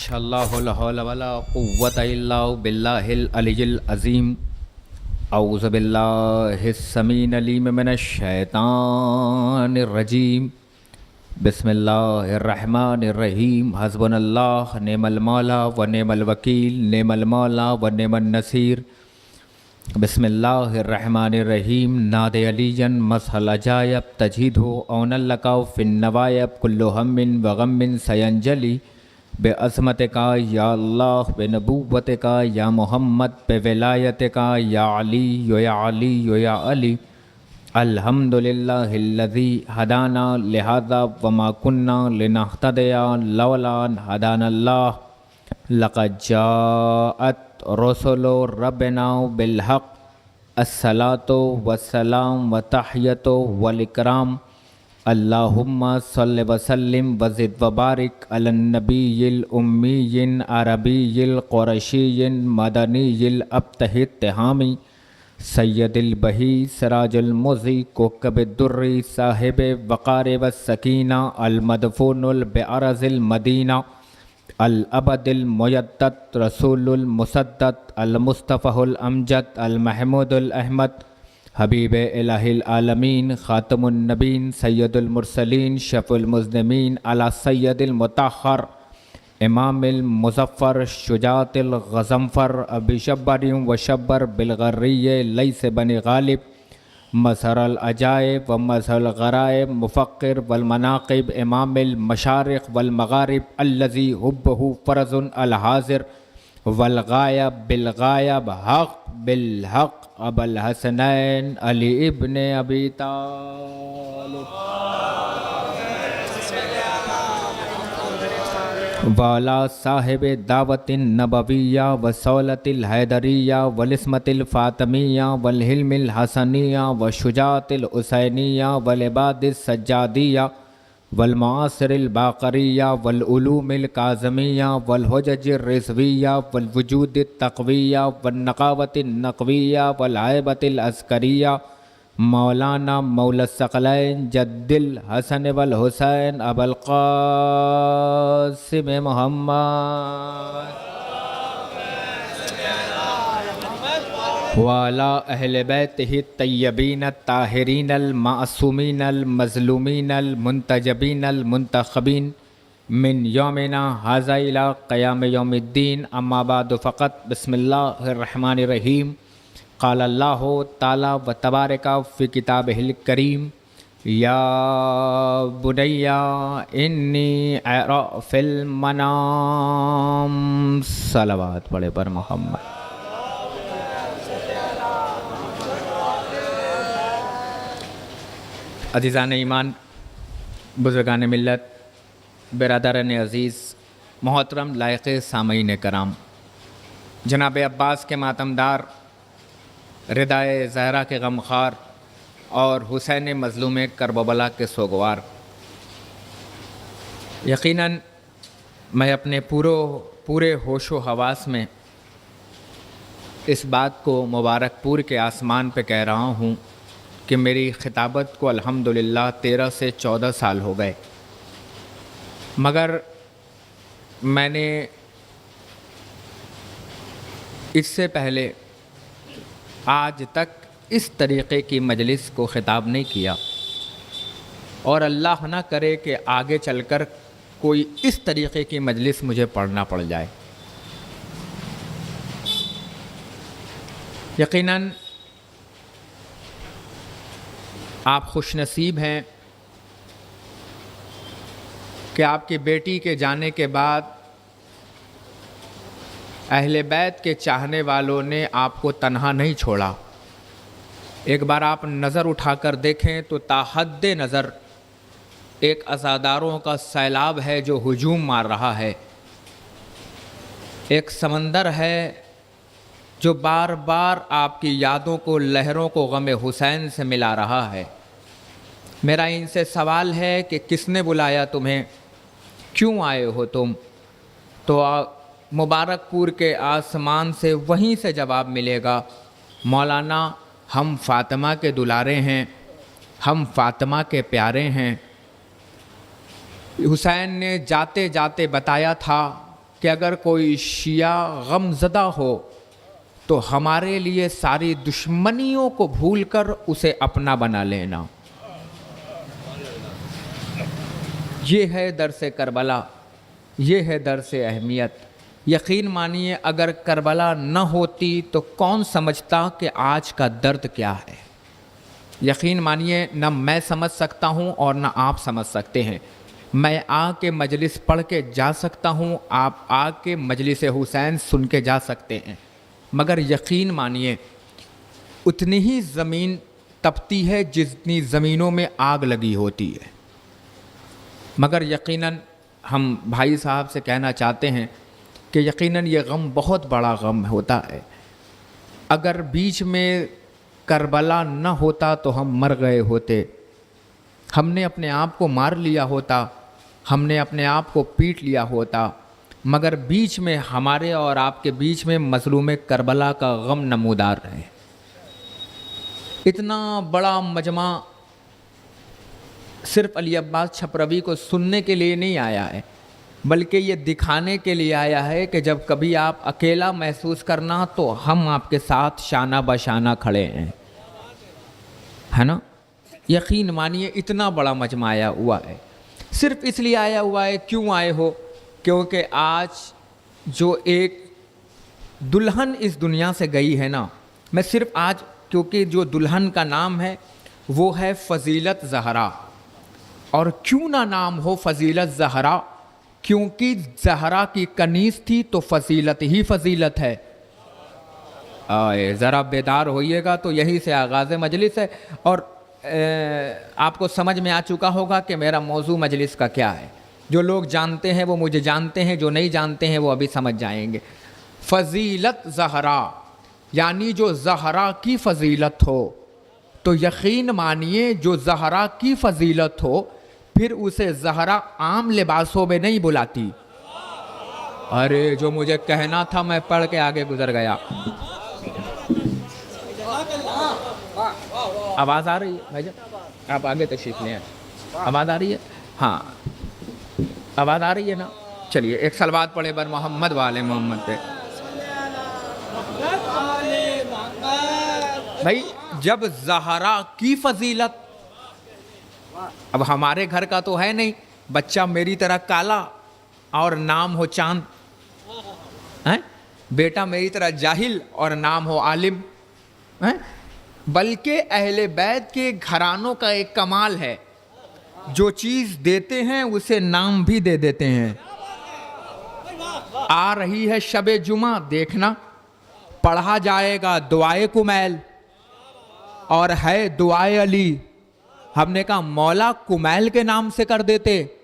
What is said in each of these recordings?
माशाअल्लाह ला हौला वला कुव्वता इल्ला बिल्लाहिल अलिय्यिल अज़ीम। औज़ु बिल्लाहिस समीन अलीम मिनश शैतानिर रजीम। बिस्मिल्लाहिर रहमानिर रहीम। हस्बुनल्लाह निअमल मौला व निअमल वकील, निअमल मौला व निअमन नसीर। बिस्मिल्लाहिर रहमानिर रहीम। नादे अलीजन मसहल अजायब तजीदो औनल लकाउ फिन नवायब कुल्लु हम्मिन व गम्मिन सयंजली बेअज़मत का या अल्लाह, बेनबूवत का या मोहम्मद, बेविलायत का या अली या अली या अली। अल्हम्दुलिल्लाहिल्लज़ी हदाना लिहाज़ा वमा कुन्ना लिनहतदिया लौला अन हदानल्लाह। लक़द जाअत रुसुलु रब्बिना बिलहक़। अस्सलातु वस्सलाम व तहियतु वल इकराम। अल्लाहुम्मा सल्लि व सल्लिम व ज़िद व बारिक अलन नबिय्यिल उम्मिय्यिन अरबिय्यिल क़ुरैशिय्यिन मदनिय्यिल अब्तहि तिहामी सय्यदिल बही सिराजुल मुज़ी कोकबिद दुर्री साहिब वक़ार व सकीना अल मदफूनुल बिअरज़िल मदीना अल अबदिल मुयद्दत रसूलुल मुसद्दद अल मुस्तफ़ाहुल अमजद अल महमूदुल अहमद हबीब इलाहिल आलमीन ख़ातमुन नबीन सैयदुल मुरसलीन शफ़ुल मुज़निमीन अला सय्यदिल मुतahhar इमामिल मुज़फ़्फ़र शुजातिल ग़ज़नफ़र अबी शब्बरिम व शब्बर बिलग़र्रिय लैस बनी ग़ालिब मज़हरल अजाइब व मज़हरल ग़राइब मुफ़क्किर वल मनाक़िब इमामिल मशारिक़ वल मग़ारिब अल्लज़ी हुब्बुहु फ़र्ज़ुन अल हाज़िर वल ग़ायब बिल ग़ायब हक़ बिल हक़ अबुल हसनैन अली इब्ने अबी तालिब वाला साहिब दावतिन नबविया व सौलतिल हैदरिया वल इस्मतिल फ़ातिमिया वल हिल्मिल हसनिया व शुजातिल हुसैनिया वल इबादिस सज्जादिया वल मुआसिरिल बाक़रिया वल उलूमिल काज़मिया वल हुज्जजिर रिज़विया वल वजूदित तक़विया वल नक़ावतिन नक़विया वल हैबतिल अस्करिया मौलाना मौला सकलैन जद्दिल हसन वल हुसैन अबुल क़ासिम मोहम्मद वाला अहले बैतिही तय्यबीन ताहिरीन अल मासूमीन अल मज़लूमीन अल मुंतजबीन अल मुंतखबीन मिन यौमिना हाज़ा इला क़याम यौमिद्दीन। अम्मा बाद फ़क़त। बिस्मिल्लाहिर रहमानिर रहीम। क़ाल अल्लाहु ताला व तबारका फ़ी किताबिहिल करीम या बुनय्या इन्नी अरा फ़िल मनाम। सलावत पढ़े पर मोहम्मद। अज़ीज़ान ईमान, बुज़ुर्गान मिल्लत, बिरादरान अज़ीज़, मोहतरम लायक़ सामईन कराम, जनाब अब्बास के मातमदार, रिदाए ज़हरा के गमख़ार और हुसैन मज़लूम करबला के सोगवार, यकीनन मैं अपने पूरे होशो हवास में इस बात को मुबारकपुर के आसमान पे कह रहा हूँ कि मेरी ख़िताबत को अल्हम्दुलिल्लाह 13 से 14 साल हो गए, मगर मैंने इससे पहले आज तक इस तरीक़े की मजलिस को ख़िताब नहीं किया और अल्लाह ना करे कि आगे चलकर कोई इस तरीक़े की मजलिस मुझे पढ़ना पड़ जाए। यकीनन आप खुशनसीब हैं कि आपकी बेटी के जाने के बाद अहले बैत के चाहने वालों ने आपको तन्हा नहीं छोड़ा। एक बार आप नज़र उठाकर देखें तो ताहद्दे नज़र एक अज़ादारों का सैलाब है जो हुजूम मार रहा है। एक समंदर है जो बार बार आपकी यादों को, लहरों को गम हुसैन से मिला रहा है। मेरा इनसे सवाल है कि किसने बुलाया तुम्हें, क्यों आए हो तुम? तो मुबारकपुर के आसमान से वहीं से जवाब मिलेगा, मौलाना हम फ़ातिमा के दुलारे हैं, हम फ़ातिमा के प्यारे हैं। हुसैन ने जाते जाते बताया था कि अगर कोई शिया गमज़दा हो तो हमारे लिए सारी दुश्मनियों को भूलकर उसे अपना बना लेना। ये है दर्स करबला, ये है दर्स अहमियत। यकीन मानिए अगर करबला न होती तो कौन समझता कि आज का दर्द क्या है। यकीन मानिए न मैं समझ सकता हूँ और न आप समझ सकते हैं। मैं आके मजलिस पढ़ के जा सकता हूँ, आप आके मजलिस हुसैन सुन के जा सकते हैं, मगर यकीन मानिए उतनी ही ज़मीन तपती है जितनी ज़मीनों में आग लगी होती है। मगर यकीनन हम भाई साहब से कहना चाहते हैं कि यकीनन ये गम बहुत बड़ा गम होता है। अगर बीच में करबला न होता तो हम मर गए होते, हमने अपने आप को मार लिया होता, हमने अपने आप को पीट लिया होता, मगर बीच में हमारे और आपके बीच में मज़लूम करबला का गम नमूदार है। इतना बड़ा मजमा सिर्फ अली अब्बास छपरवी को सुनने के लिए नहीं आया है, बल्कि ये दिखाने के लिए आया है कि जब कभी आप अकेला महसूस करना तो हम आपके साथ शाना बशाना खड़े हैं, है ना। यकीन मानिए इतना बड़ा मजमा आया हुआ है। सिर्फ इसलिए आया हुआ है, क्यों आए हो, क्योंकि आज जो एक दुल्हन इस दुनिया से गई है ना, मैं सिर्फ आज, क्योंकि जो दुल्हन का नाम है वो है फ़ज़ीलत ज़हरा। और क्यों ना नाम हो फ़ज़ीलत ज़हरा, क्योंकि ज़हरा की कनीज़ थी तो फ़ज़ीलत ही फ़ज़ीलत है। ज़रा बेदार होइएगा तो यही से आगाज़ मजलिस है। और आपको समझ में आ चुका होगा कि मेरा मौजू मजलिस का क्या है। जो लोग जानते हैं वो मुझे जानते हैं, जो नहीं जानते हैं वो अभी समझ जाएंगे। फ़ज़ीलत ज़हरा यानी जो ज़हरा की फ़ज़ीलत हो, तो यकीन मानिए जो ज़हरा की फ़ज़ीलत हो फिर उसे ज़हरा आम लिबासों में नहीं बुलाती। अरे जो मुझे कहना था मैं पढ़ के आगे गुजर गया। आवाज़ आ रही है भाईजान? आप आगे तशरीफ़ लें। आवाज़ आ रही है? हाँ आवाज़ आ रही है ना। चलिए एक सलवात पढ़े बर मोहम्मद वाले मोहम्मद पे। भाई जब ज़हरा की फ़ज़ीलत, अब हमारे घर का तो है नहीं, बच्चा मेरी तरह काला और नाम हो चांद, हैं? बेटा मेरी तरह जाहिल और नाम हो आलिम, हैं? बल्कि अहले बैत के घरानों का एक कमाल है, जो चीज़ देते हैं उसे नाम भी दे देते हैं। आ रही है शबे जुमा, देखना पढ़ा जाएगा दुआए कुमैल और है दुआए अली। हमने कहा मौला कुमैल के नाम से कर देते,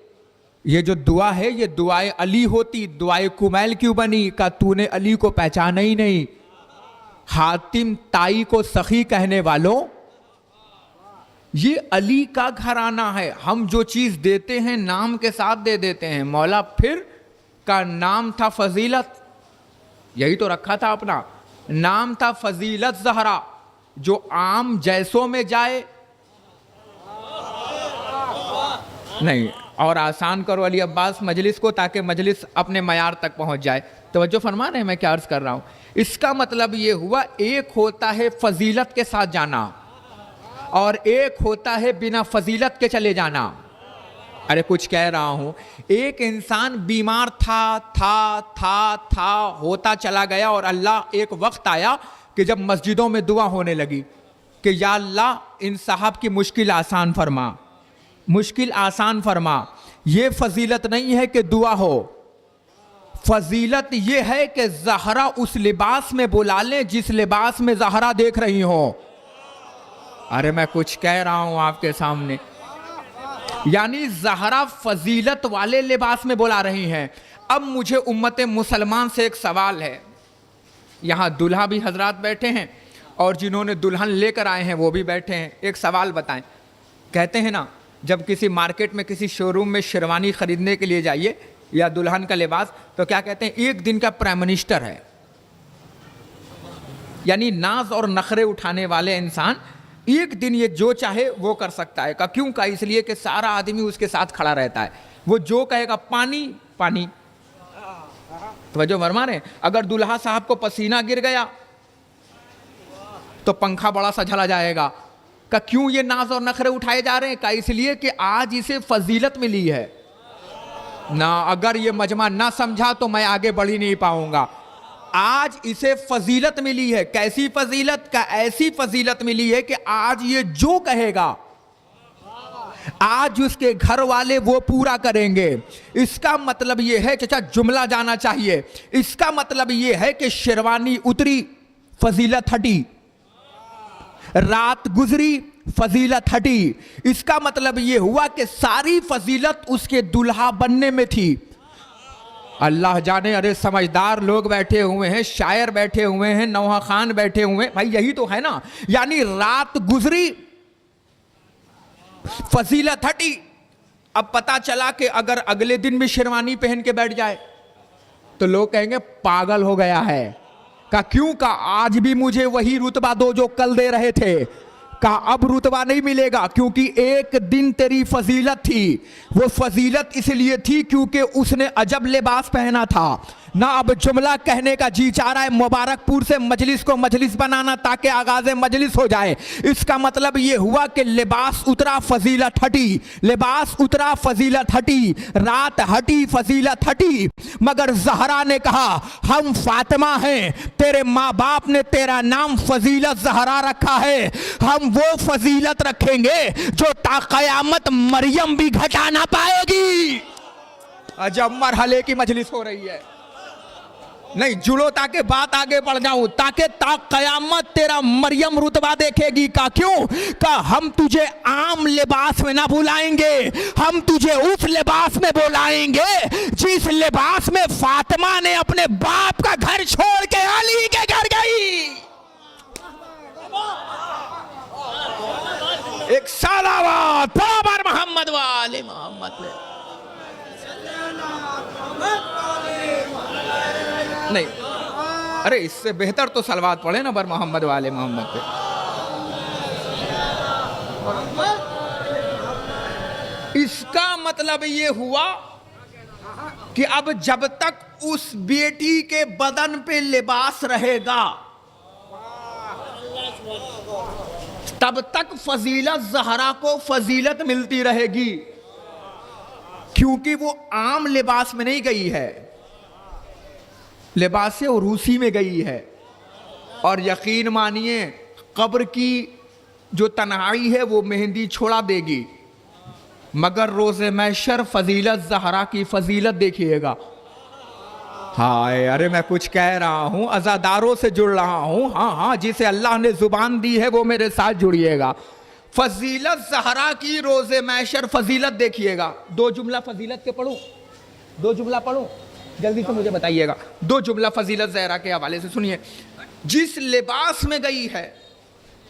ये जो दुआ है ये दुआए अली होती, दुआए कुमैल क्यों बनी? का तूने अली को पहचाना ही नहीं। हातिम ताई को सखी कहने वालों, ये अली का घराना है। हम जो चीज़ देते हैं नाम के साथ दे देते हैं। मौला फिर का नाम था फ़ज़ीलत, यही तो रखा था अपना नाम था फ़ज़ीलत ज़हरा, जो आम जैसों में जाए नहीं। और आसान करो अली अब्बास मजलिस को, ताकि मजलिस अपने मयार तक पहुंच जाए। तवज्जो फरमा रहे हैं मैं क्या अर्ज़ कर रहा हूँ? इसका मतलब ये हुआ, एक होता है फ़ज़ीलत के साथ जाना और एक होता है बिना फ़ज़ीलत के चले जाना। अरे कुछ कह रहा हूँ। एक इंसान बीमार था होता चला गया और अल्लाह एक वक्त आया कि जब मस्जिदों में दुआ होने लगी कि या अल्लाह इन साहब की मुश्किल आसान फरमा, मुश्किल आसान फरमा। ये फ़ज़ीलत नहीं है कि दुआ हो, फ़ज़ीलत ये है कि ज़हरा उस लिबास में बुला ले जिस लिबास में ज़हरा देख रही हो। अरे मैं कुछ कह रहा हूँ आपके सामने, यानी ज़हरा फ़ज़ीलत वाले लिबास में बुला रही हैं। अब मुझे उम्मत मुसलमान से एक सवाल है। यहाँ दुल्हा भी हजरात बैठे हैं और जिन्होंने दुल्हन लेकर आए हैं वो भी बैठे हैं। एक सवाल बताएं। कहते हैं ना, जब किसी मार्केट में किसी शोरूम में शेरवानी ख़रीदने के लिए जाइए या दुल्हन का लिबास, तो क्या कहते हैं? एक दिन का प्राइम मिनिस्टर है। यानी नाज और नखरे उठाने वाले इंसान एक दिन ये जो चाहे वो कर सकता है। का क्यों? का इसलिए कि सारा आदमी उसके साथ खड़ा रहता है। वो जो कहेगा पानी पानी, तवज्जो फरमा रहे हैं। अगर दूल्हा साहब को पसीना गिर गया तो पंखा बड़ा सा झला जाएगा। का क्यों ये नाज और नखरे उठाए जा रहे हैं? का इसलिए कि आज इसे फजीलत मिली है ना। अगर ये मजमा ना समझा तो मैं आगे बढ़ ही नहीं पाऊंगा। आज इसे फजीलत मिली है। कैसी फजीलत? का ऐसी फजीलत मिली है कि आज ये जो कहेगा आज उसके घर वाले वो पूरा करेंगे। इसका मतलब ये है, चाचा जुमला जाना चाहिए, इसका मतलब ये है कि शेरवानी उतरी, फजीलत हटी, रात गुजरी, फजीलत हटी। इसका मतलब ये हुआ कि सारी फजीलत उसके दुल्हा बनने में थी। अल्लाह जाने, अरे समझदार लोग बैठे हुए हैं, शायर बैठे हुए हैं, नौहा खान बैठे हुए हैं, भाई यही तो है ना। यानी रात गुजरी, फजीलत हटी। अब पता चला कि अगर अगले दिन भी शेरवानी पहन के बैठ जाए तो लोग कहेंगे पागल हो गया है। का क्यों? का आज भी मुझे वही रुतबा दो जो कल दे रहे थे। का अब रुतबा नहीं मिलेगा, क्योंकि एक दिन तेरी फजीलत थी। वो फजीलत इसलिए थी क्योंकि उसने अजब लिबास पहना था ना। अब जुमला कहने का जी चाह रहा है, मुबारकपुर से मजलिस को मजलिस बनाना ताकि आगाज़ मजलिस हो जाए। इसका मतलब ये हुआ कि लिबास उतरा, फजीलत हटी, लिबास उतरा, फजीलत हटी, रात हटी, फजीलत हटी। मगर ज़हरा ने कहा हम फातिमा हैं, तेरे माँ बाप ने तेरा नाम फजीलत ज़हरा रखा है, हम वो फजीलत रखेंगे जो ता क़यामत मरियम भी घटा ना पाएगी। अजब मरहले की मजलिस हो रही है। नहीं जुड़ो ताकि बात आगे बढ़ जाऊं, ताकि ता कयामत तेरा मरियम रुतबा देखेगी। का क्यों? का हम तुझे आम लिबास में ना बुलाएंगे, हम तुझे उस लिबास में बुलाएंगे जिस लिबास में फातिमा ने अपने बाप का घर छोड़ के अली के घर गई। एक सलावत पर मोहम्मद वाले मोहम्मद पे। नहीं, अरे इससे बेहतर तो सलवात पढ़े ना बर मोहम्मद वाले मोहम्मद पे। इसका मतलब ये हुआ कि अब जब तक उस बेटी के बदन पे लिबास रहेगा तब तक फजीलत ज़हरा को फजीलत मिलती रहेगी, क्योंकि वो आम लिबास में नहीं गई है, लिबास उरूसी में गई है। और यकीन मानिए कब्र की जो तन्हाई है वो मेहंदी छोड़ा देगी, मगर रोज़े महशर फजीलत ज़हरा की फजीलत देखिएगा। हाय, अरे मैं कुछ कह रहा हूँ, अज़ादारों से जुड़ रहा हूँ। हाँ हाँ, जिसे अल्लाह ने ज़ुबान दी है वो मेरे साथ जुड़िएगा। फजीलत ज़हरा की रोज़े महशर फजीलत देखिएगा। दो जुमला फजीलत के पढ़ूँ, दो जुमला पढ़ूँ, जल्दी से मुझे बताइएगा। दो जुमला फजीलत ज़हरा के हवाले से सुनिए। जिस लिबास में गई है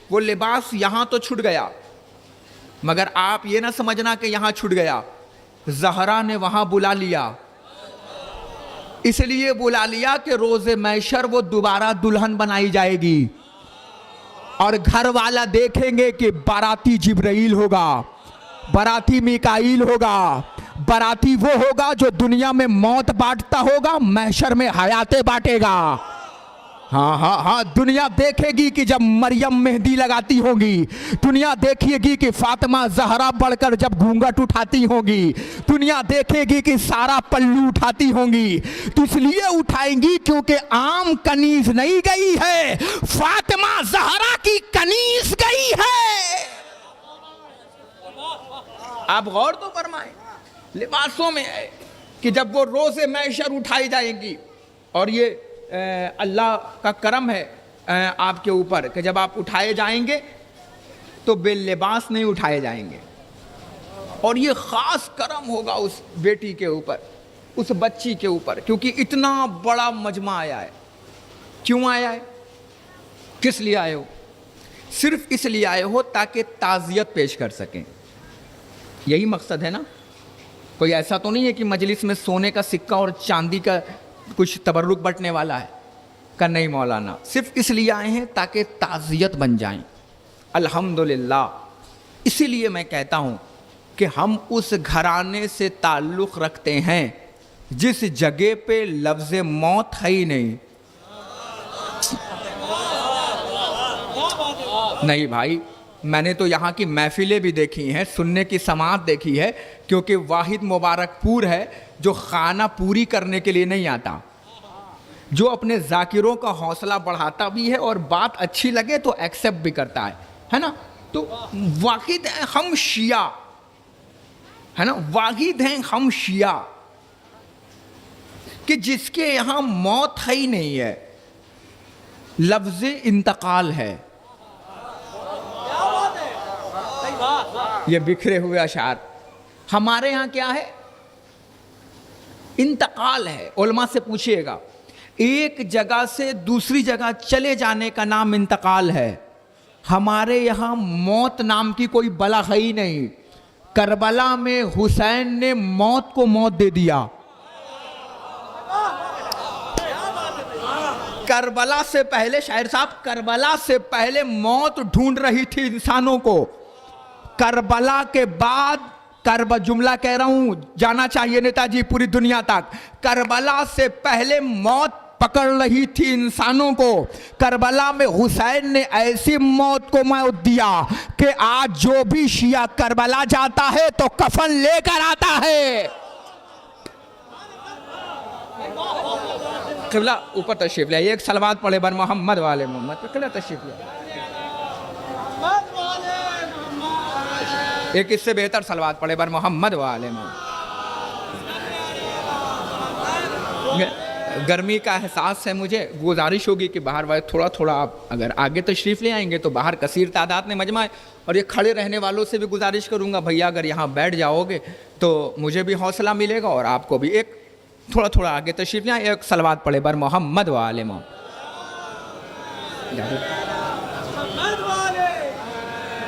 वो लिबास यहाँ तो छूट गया, मगर आप ये ना समझना कि यहाँ छूट गया, ज़हरा ने वहाँ बुला लिया। इसलिए बुला लिया कि रोज़े महशर वो दोबारा दुल्हन बनाई जाएगी और घर वाला देखेंगे कि बाराती जिब्राइल होगा, बाराती मिकाईल होगा, बाराती वो होगा जो दुनिया में मौत बांटता होगा, महशर में हयाते बांटेगा। हाँ हाँ हाँ, दुनिया देखेगी कि जब मरियम मेहंदी लगाती होगी, दुनिया देखेगी कि फातिमा ज़हरा बढ़कर जब घूंघट उठाती होगी, दुनिया देखेगी कि सारा पल्लू उठाती होंगी। तो इसलिए उठाएंगी क्योंकि आम कनीज नहीं गई है, फातिमा ज़हरा की कनीज गई है। आप गौर तो फरमाएं, लिबासों में है कि जब वो रोज़े महशर उठाई जाएंगी, और ये अल्लाह का करम है आपके ऊपर कि जब आप उठाए जाएंगे तो बेलिबास नहीं उठाए जाएंगे, और ये ख़ास करम होगा उस बेटी के ऊपर, उस बच्ची के ऊपर, क्योंकि इतना बड़ा मजमा आया है। क्यों आया है? किस लिए आए हो? सिर्फ इसलिए आए हो ताकि ताज़ियत पेश कर सकें, यही मकसद है ना। कोई ऐसा तो नहीं है कि मजलिस में सोने का सिक्का और चांदी का कुछ तबर्रुक बंटने वाला है का, नहीं मौलाना, सिर्फ इसलिए आए हैं ताकि ताज़ियत बन जाएं। अल्हम्दुलिल्लाह। इसीलिए मैं कहता हूँ कि हम उस घराने से ताल्लुक़ रखते हैं जिस जगह पे लफ्ज मौत है ही नहीं। नहीं भाई, मैंने तो यहाँ की महफिलें भी देखी हैं, सुनने की समात देखी है, क्योंकि वाहिद मुबारकपुर है जो खाना पूरी करने के लिए नहीं आता, जो अपने जाकिरों का हौसला बढ़ाता भी है और बात अच्छी लगे तो एक्सेप्ट भी करता है ना। तो वाहिद हैं हम शिया, है ना, वाहिद हैं हम शिया कि जिसके यहाँ मौत है ही नहीं है, लफ्ज इंतकाल है। ये बिखरे हुए अशार। हमारे यहाँ क्या है? इंतकाल है। उलमा से पूछिएगा, एक जगह से दूसरी जगह चले जाने का नाम इंतकाल है। हमारे यहाँ मौत नाम की कोई बला है ही नहीं। करबला में हुसैन ने मौत को मौत दे दिया। करबला से पहले, शायर साहब, करबला से पहले मौत ढूंढ रही थी इंसानों को। करबला के बाद, जुमला कह रहा हूं, जाना चाहिए नेताजी पूरी दुनिया तक। करबला से पहले मौत पकड़ रही थी इंसानों को। करबला में हुसैन ने ऐसी मौत को मौत दिया कि आज जो भी शिया करबला जाता है तो कफन लेकर आता है। किबला ऊपर तशरीफ ले, एक सलवात पढ़े बर मोहम्मद वाले मोहम्मद, किबला तशरीफ ले। एक इससे बेहतर सलवात पढ़े बर मोहम्मद वाले मोहम्मद। गर्मी का एहसास है मुझे, गुजारिश होगी कि बाहर वाले थोड़ा थोड़ा आप अगर आगे तशरीफ़ ले आएंगे तो बाहर कसीर तादाद में मजमा है। और ये खड़े रहने वालों से भी गुजारिश करूंगा, भैया अगर यहाँ बैठ जाओगे तो मुझे भी हौसला मिलेगा और आपको भी। एक थोड़ा थोड़ा आगे तशरीफ़ ले आए, एक सलवात पढ़े बर मोहम्मद वाले मोहम्मद।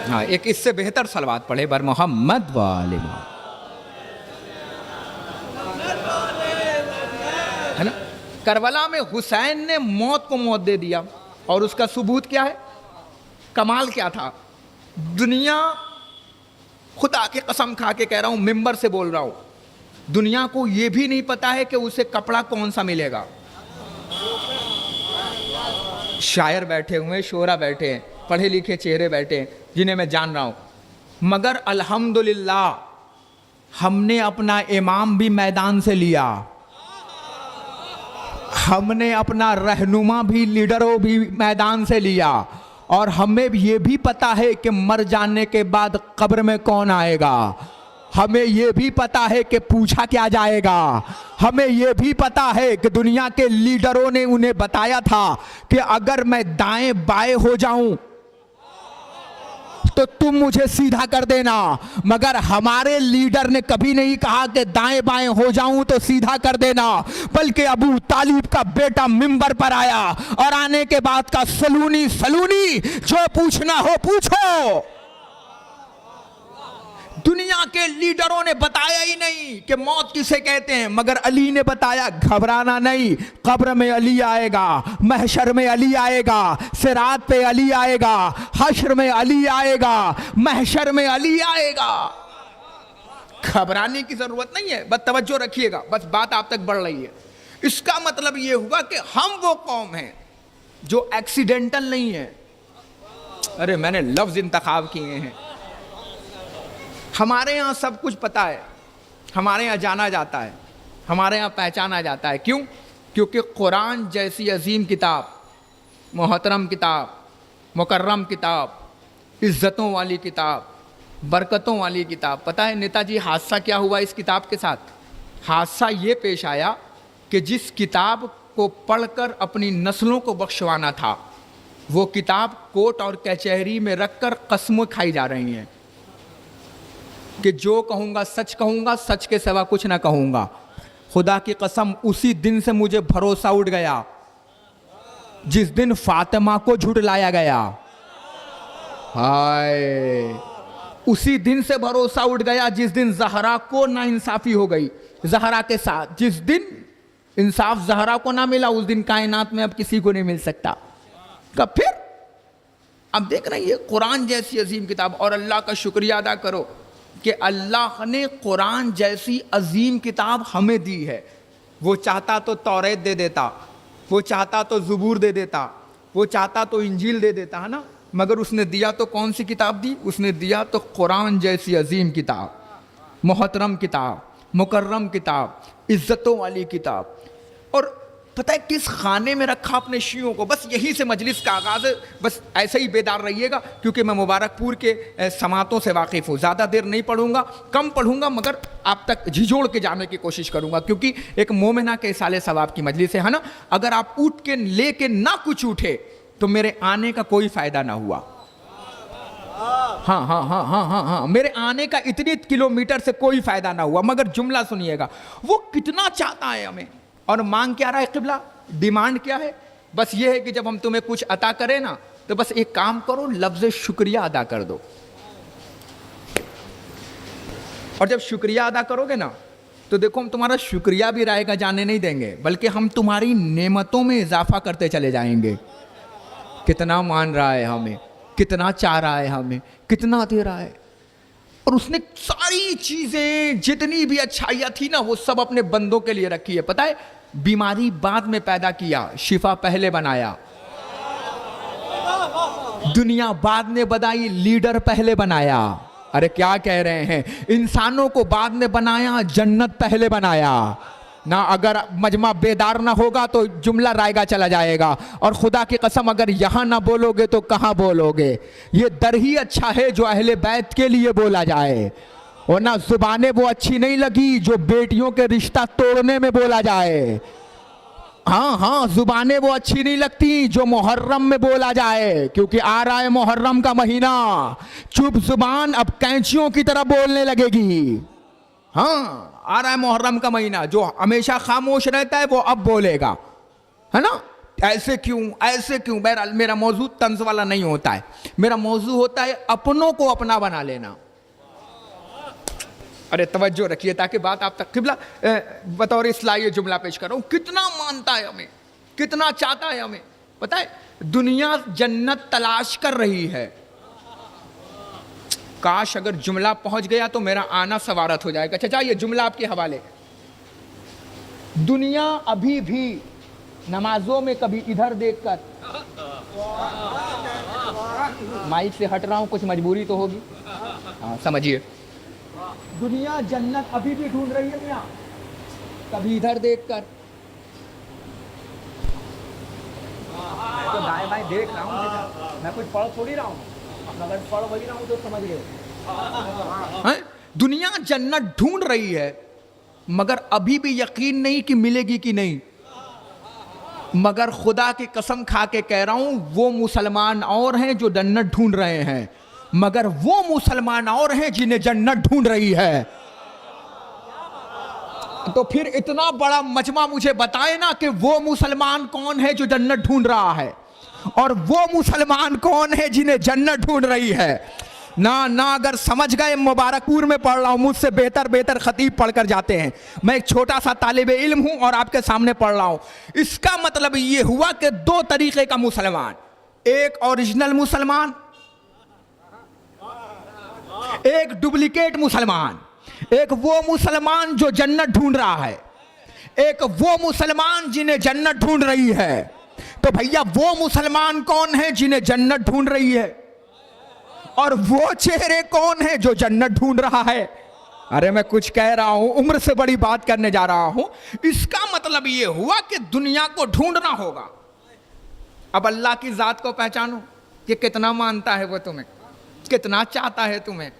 हाँ, एक इससे बेहतर सलवात पढ़े बर मोहम्मद वाले मोहम्मद, है ना। करबला में हुसैन ने मौत को मौत दे दिया और उसका सबूत क्या है? कमाल क्या था? दुनिया, खुदा की कसम खा के कह रहा हूं, मिंबर से बोल रहा हूं, दुनिया को यह भी नहीं पता है कि उसे कपड़ा कौन सा मिलेगा। शायर बैठे हुए, शोरा बैठे हैं, पढ़े लिखे चेहरे बैठे हैं जिन्हें मैं जान रहा हूं, मगर अल्हम्दुलिल्लाह हमने अपना इमाम भी मैदान से लिया, हमने अपना रहनुमा भी, लीडरों भी मैदान से लिया, और हमें ये भी पता है कि मर जाने के बाद कब्र में कौन आएगा। हमें ये भी पता है कि पूछा क्या जाएगा। हमें ये भी पता है कि दुनिया के लीडरों ने उन्हें बताया था कि अगर मैं दाएं बाएं हो जाऊं तो तुम मुझे सीधा कर देना, मगर हमारे लीडर ने कभी नहीं कहा कि दाएं बाएं हो जाऊं तो सीधा कर देना, बल्कि अबू तालिब का बेटा मिंबर पर आया और आने के बाद का सलूनी सलूनी, जो पूछना हो पूछो। दुनिया के लीडरों ने बताया ही नहीं कि मौत किसे कहते हैं, मगर अली ने बताया, घबराना नहीं, कब्र में अली आएगा, महशर में अली आएगा, सिरात पे अली आएगा, हश्र में अली आएगा, महशर में अली आएगा। घबराने की जरूरत नहीं है, बस तवज्जो रखिएगा, बस बात आप तक बढ़ रही है। इसका मतलब यह हुआ कि हम वो कौम हैं जो एक्सीडेंटल नहीं है। अरे मैंने लफ्ज इंतखाब किए हैं। हमारे यहाँ सब कुछ पता है, हमारे यहाँ जाना जाता है, हमारे यहाँ पहचाना जाता है। क्यों? क्योंकि कुरान जैसी अजीम किताब, मोहतरम किताब, मुकर्रम किताब, इज़्ज़तों वाली किताब, बरकतों वाली किताब। पता है नेताजी हादसा क्या हुआ इस किताब के साथ? हादसा ये पेश आया कि जिस किताब को पढ़कर अपनी नस्लों को बख्शवाना था, वो किताब कोर्ट और कचहरी में रखकर कस्में खाई जा रही हैं कि जो कहूँगा सच कहूँगा, सच के सिवा कुछ ना कहूँगा। खुदा की कसम, उसी दिन से मुझे भरोसा उठ गया जिस दिन फातिमा को झुठलाया गया। हाय, उसी दिन से भरोसा उठ गया जिस दिन ज़हरा को नाइंसाफ़ी हो गई ज़हरा के साथ। जिस दिन इंसाफ ज़हरा को ना मिला, उस दिन कायनात में अब किसी को नहीं मिल सकता। कब फिर? अब देख रहे हैं, कुरान जैसी अजीम किताब, और अल्लाह का शुक्रिया अदा करो कि अल्लाह ने कुरान जैसी अजीम किताब हमें दी है। वो चाहता तो तौरेत दे देता, वो चाहता तो ज़बूर दे देता, वो चाहता तो इंजील दे देता, है ना, मगर उसने दिया तो कौन सी किताब दी? उसने दिया तो कुरान जैसी अजीम किताब, मोहतरम किताब, मुकर्रम किताब, इज्जतों वाली किताब। और पता है किस खाने में रखा अपने शियों को? बस यहीं से मजलिस का आगाज़ है। बस ऐसे ही बेदार रहिएगा, क्योंकि मैं मुबारकपुर के समातों से वाकिफ़ हूँ। ज़्यादा देर नहीं पढ़ूंगा, कम पढ़ूंगा, मगर आप तक झिझोड़ के जाने की कोशिश करूंगा, क्योंकि एक मोमिना के साले सवाब की मजलिस है ना। अगर आप उठ के ले के ना कुछ उठे तो मेरे आने का कोई फ़ायदा ना हुआ। हाँ हाँ हाँ हाँ हाँ हाँ, मेरे आने का इतने किलोमीटर से कोई फ़ायदा ना हुआ। मगर जुमला सुनिएगा, वो कितना चाहता है हमें, और मांग क्या रहा है क़िबला? डिमांड क्या है? बस ये है कि जब हम तुम्हें कुछ अता करें ना, तो बस एक काम करो, लफ्ज़ शुक्रिया अदा कर दो। और जब शुक्रिया अदा करोगे ना, तो देखो हम तुम्हारा शुक्रिया भी राय का जाने नहीं देंगे, बल्कि हम तुम्हारी नेमतों में इजाफा करते चले जाएंगे। कितना मान रहा है हमें, कितना चाह रहा है हमें, कितना दे रहा है। और उसने सारी चीजें, जितनी भी अच्छाइयां थी ना, वो सब अपने बंदों के लिए रखी है। पता है, बीमारी बाद में पैदा किया, शिफा पहले बनाया। दुनिया बाद में बनाई, लीडर पहले बनाया। अरे क्या कह रहे हैं? इंसानों को बाद में बनाया, जन्नत पहले बनाया ना। अगर मजमा बेदार ना होगा तो जुमला रायगा चला जाएगा। और खुदा की कसम, अगर यहाँ ना बोलोगे तो कहाँ बोलोगे? ये दर ही अच्छा है जो अहले बैत के लिए बोला जाए, और ना जुबानें वो अच्छी नहीं लगी जो बेटियों के रिश्ता तोड़ने में बोला जाए। हाँ हाँ, जुबानें वो अच्छी नहीं लगती जो मुहर्रम में बोला जाए, क्योंकि आ रहा है मुहर्रम का महीना। चुप जुबान अब कैंचियों की तरह बोलने लगेगी। हाँ, आ रहा है मुहर्रम का महीना, जो हमेशा खामोश रहता है वो अब बोलेगा, है ना। ऐसे क्यों, ऐसे क्यों? बहरहाल मेरा मौजू तंज वाला नहीं होता है, मेरा मौजू होता है अपनों को अपना बना लेना। अरे तवज्जो रखिए ताकि बात आप तक। क़िबला बतौर इस्लाही जुमला पेश कर रहा हूँ। कितना मानता है हमें, कितना चाहता है हमें। पता है, दुनिया जन्नत तलाश कर रही है। काश अगर जुमला पहुंच गया तो मेरा आना सवारत हो जाएगा। चाचा ये जुमला आपके हवाले। दुनिया अभी भी नमाजों में कभी इधर देखकर, माइक से हट रहा हूं, कुछ मजबूरी तो होगी, हाँ समझिए। दुनिया जन्नत अभी भी ढूंढ रही है मियां, कभी इधर देखकर। मैं तो दाएं बाएं देख रहा हूं, मैं कुछ पढ़ थोड़ी रहा हूं, अगर पढ़ वही रहा हूं तो समझ गए। दुनिया जन्नत ढूंढ रही है, मगर अभी भी यकीन नहीं कि मिलेगी कि नहीं। मगर खुदा की कसम खा के कह रहा हूं, वो मुसलमान और हैं जो जन्नत ढूंढ रहे हैं, मगर वो मुसलमान और हैं जिन्हें जन्नत ढूंढ रही है। तो फिर इतना बड़ा मजमा मुझे बताए ना कि वो मुसलमान कौन है जो जन्नत ढूंढ रहा है, और वो मुसलमान कौन है जिन्हें जन्नत ढूंढ रही है। ना अगर समझ गए, मुबारकपुर में पढ़ रहा हूं, मुझसे बेहतर खतीब पढ़कर जाते हैं। मैं एक छोटा सा तालिब इल्म हूं और आपके सामने पढ़ रहा हूं। इसका मतलब ये हुआ कि दो तरीके का मुसलमान, एक ओरिजिनल मुसलमान, एक डुप्लीकेट मुसलमान। एक वो मुसलमान जो जन्नत ढूंढ रहा है, एक वो मुसलमान जिन्हें जन्नत ढूंढ रही है। तो भैया वो मुसलमान कौन है जिन्हें जन्नत ढूंढ रही है, और वो चेहरे कौन है जो जन्नत ढूंढ रहा है। अरे मैं कुछ कह रहा हूं, उम्र से बड़ी बात करने जा रहा हूं। इसका मतलब ये हुआ कि दुनिया को ढूंढना होगा। अब अल्लाह की जात को पहचानो कि कितना मानता है वो तुम्हें, कितना चाहता है तुम्हें,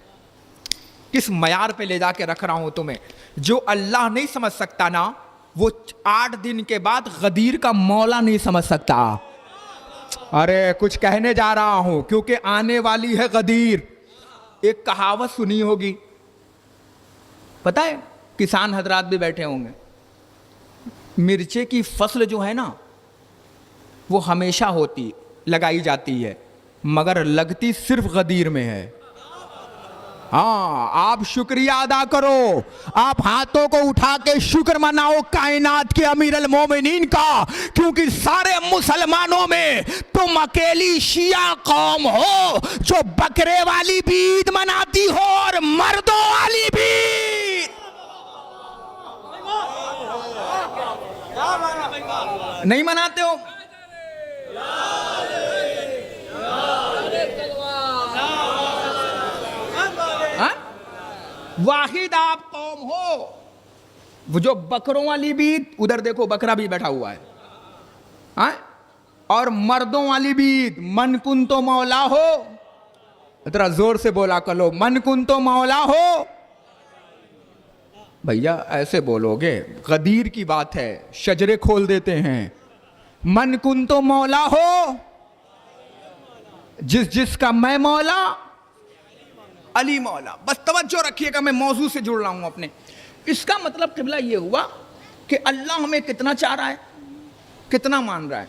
किस मयार पे ले जाके रख रहा हूं तुम्हें। जो अल्लाह नहीं समझ सकता ना, वो 8 दिन के बाद गदीर का मौला नहीं समझ सकता। अरे कुछ कहने जा रहा हूं, क्योंकि आने वाली है गदीर। एक कहावत सुनी होगी, पता है, किसान हजरात भी बैठे होंगे। मिर्चे की फसल जो है ना, वो हमेशा होती, लगाई जाती है, मगर लगती सिर्फ गदीर में है। हाँ, आप शुक्रिया अदा करो, आप हाथों को उठा के शुक्र मनाओ कायनात के अमीर अल मोमिनीन का, क्योंकि सारे मुसलमानों में तुम अकेली शिया कौम हो जो बकरे वाली भी ईद मनाती हो और मर्दों वाली भी। नहीं मनाते हो? हाँ? वाहिद आप कौम हो। वो जो बकरों वाली बीद, उधर देखो बकरा भी बैठा हुआ है, हाँ? और मर्दों वाली बीद, मन कुन तो मौला हो, इतना जोर से बोला करो, मन कुन तो मौला हो। भैया ऐसे बोलोगे, गदीर की बात है, शजरे खोल देते हैं। मन कुन तो मौला हो, जिसका मैं मौला, अली मौला। बस तवज्जो रखिएगा, मैं मौजू से जुड़ रहा हूं अपने। इसका मतलब किबला ये हुआ कि अल्लाह हमें कितना चाह रहा है, कितना मान रहा है।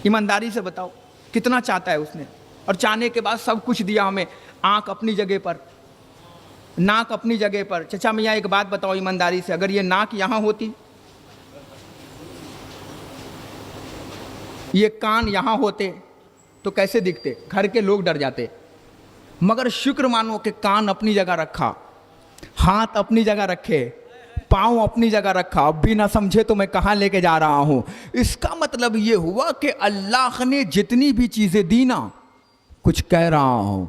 ईमानदारी से बताओ, कितना चाहता है उसने, और चाहने के बाद सब कुछ दिया हमें। आंख अपनी जगह पर, नाक अपनी जगह पर। चचा मियाँ एक बात बताओ ईमानदारी से, अगर ये नाक यहां होती, ये कान यहां होते तो कैसे दिखते? घर के लोग डर जाते। मगर शुक्र मानो कि कान अपनी जगह रखा, हाथ अपनी जगह रखे, पांव अपनी जगह रखा। अब भी ना समझे तो मैं कहां लेके जा रहा हूं। इसका मतलब यह हुआ कि अल्लाह ने जितनी भी चीजें दी ना, कुछ कह रहा हूं,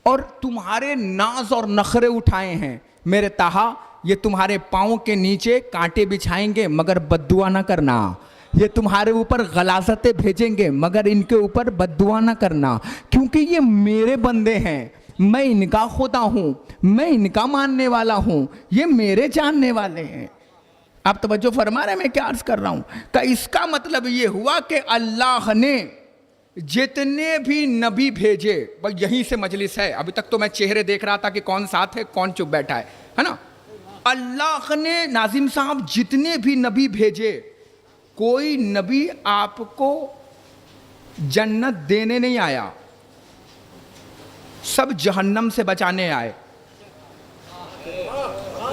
और तुम्हारे नाज और नखरे उठाए हैं मेरे ताहा, ये तुम्हारे पांव के नीचे कांटे बिछाएंगे मगर बद्दुआ ना करना। ये तुम्हारे ऊपर गलाजतें भेजेंगे मगर इनके ऊपर बद्दुआ ना करना, क्योंकि ये मेरे बंदे हैं, मैं इनका खुदा हूं, मैं इनका मानने वाला हूं, ये मेरे जानने वाले हैं। आप तवज्जो फरमा रहे हैं मैं क्या अर्ज कर रहा हूं? का इसका मतलब ये हुआ कि अल्लाह ने जितने भी नबी भेजे, बस यहीं से मजलिस है, अभी तक तो मैं चेहरे देख रहा था कि कौन साथ है कौन चुप बैठा है ना। अल्लाह ने नाजिम साहब जितने भी नबी भेजे, कोई नबी आपको जन्नत देने नहीं आया, सब जहन्नम से बचाने आए।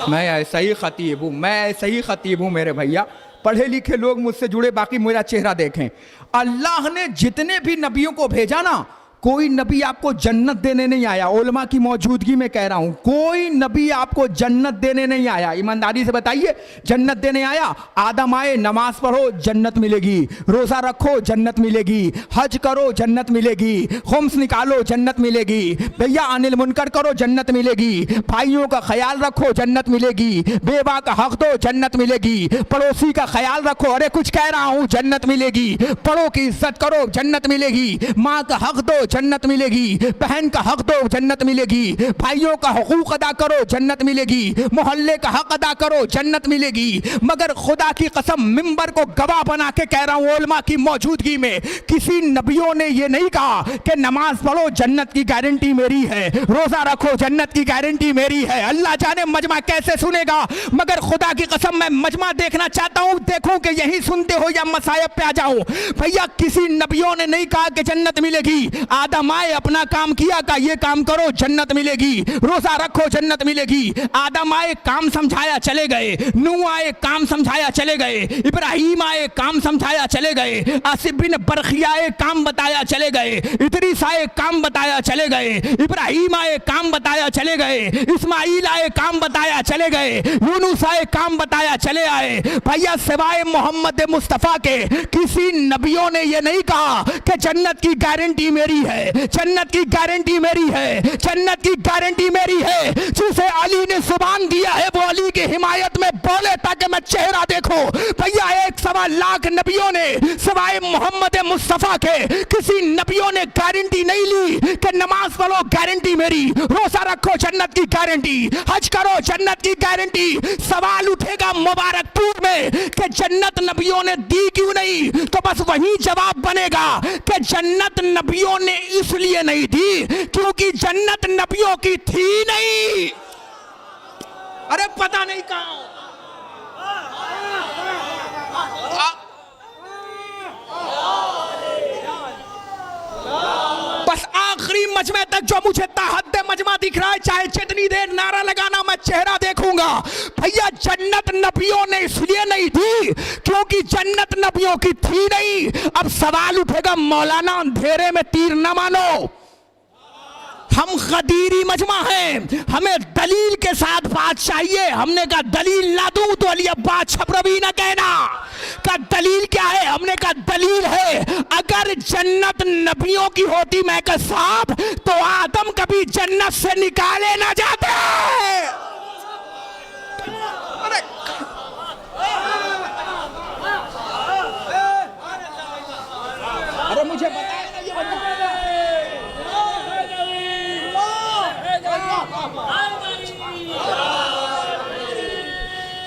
मैं ऐसा ही खतीब हूं, मैं ऐसा ही खतीब हूं मेरे भैया। पढ़े लिखे लोग मुझसे जुड़े, बाकी मेरा चेहरा देखें। अल्लाह ने जितने भी नबियों को भेजा ना, कोई नबी आपको जन्नत देने नहीं आया। उलमा की मौजूदगी में कह रहा हूं, कोई नबी आपको जन्नत देने नहीं आया। ईमानदारी से बताइए, जन्नत देने आया? आदम आए, नमाज पढ़ो जन्नत मिलेगी, रोजा रखो जन्नत मिलेगी, हज करो जन्नत मिलेगी, खुम्स निकालो जन्नत मिलेगी, भैया अनिल मुनकर करो जन्नत मिलेगी, भाइयों का ख्याल रखो जन्नत मिलेगी, बेवा का हक दो जन्नत मिलेगी, पड़ोसी का ख्याल रखो, अरे कुछ कह रहा हूं, जन्नत मिलेगी, बड़ों की इज्जत करो जन्नत मिलेगी, माँ का हक दो जन्नत मिलेगी, बहन का हक दो जन्नत मिलेगी, भाइयों का हुकूक अदा करो जन्नत मिलेगी, मोहल्ले का हक अदा करो जन्नत मिलेगी। मगर खुदा की कसम, मिंबर को गवाह बना के कह रहा हूं, उलमा की मौजूदगी में, किसी नबियों ने यह नहीं कहा कि नमाज पढ़ो जन्नत की गारंटी मेरी है, रोजा रखो जन्नत की गारंटी मेरी है। अल्लाह जाने मजमा कैसे सुनेगा, मगर खुदा की कसम मैं मजमा देखना चाहता हूं, देखूं कि यही सुनते हो या मसायब पे आ जाऊं। भैया किसी नबियों ने नहीं कहा कि जन्नत मिलेगी। आदम आए, अपना काम किया, का ये काम करो जन्नत मिलेगी, रोजा रखो जन्नत मिलेगी। आदम आए, काम समझाया चले गए, नूह आए, काम समझाया चले गए, इब्राहिम आए, काम समझाया चले गए, आसिफ बिन बरखिया आए, काम बताया चले गए, इदरीस आए, काम बताया चले गए, इब्राहिम आए, काम बताया चले गए, इस्माइल आए, काम बताया चले गए, यूनुस आए, काम बताया चले आए। भैया सिवाय मोहम्मद मुस्तफा के किसी नबियों ने यह नहीं कहा कि जन्नत की गारंटी मेरी है, जन्नत की गारंटी मेरी है, जन्नत की गारंटी मेरी है। जिसे अली ने जुबान दिया है वो अली की हिमायत में बोले ताकि मैं चेहरा देखो। भैया 1.25 लाख नबियों ने सिवाय मोहम्मद मुस्तफा के किसी नबियों ने गारंटी नहीं ली कि नमाज पढ़ो गारंटी मेरी, रोजा रखो जन्नत की गारंटी, हज करो जन्नत की गारंटी। सवाल उठेगा मुबारकपुर में कि जन्नत नबियों ने दी क्यों नहीं, तो बस वही जवाब बनेगा कि जन्नत नबियों ने इसलिए नहीं दी क्योंकि जन्नत नबियों की थी नहीं। अरे पता नहीं कहां बस आखिरी मजमे तक जो मुझे ताहद्दे मजमा दिख रहा है, चाहे जितनी देर नारा लगाना मैं चेहरा देखूंगा। भैया जन्नत नबियों ने इसलिए नहीं दी क्योंकि जन्नत नबियों की थी नहीं। अब सवाल उठेगा, मौलाना अंधेरे में तीर न मानो, हम गदीरी मजमा हैं, हमें दलील के साथ बात चाहिए। हमने कहा दलील ना दूं तो अली अब्बास छपरवी ना कहना। का दलील क्या है? हमने कहा दलील है, अगर जन्नत नबियों की होती मैं कहा साहब तो आदम कभी जन्नत से निकाले ना जाते। अरे अरे मुझे बताए ना ये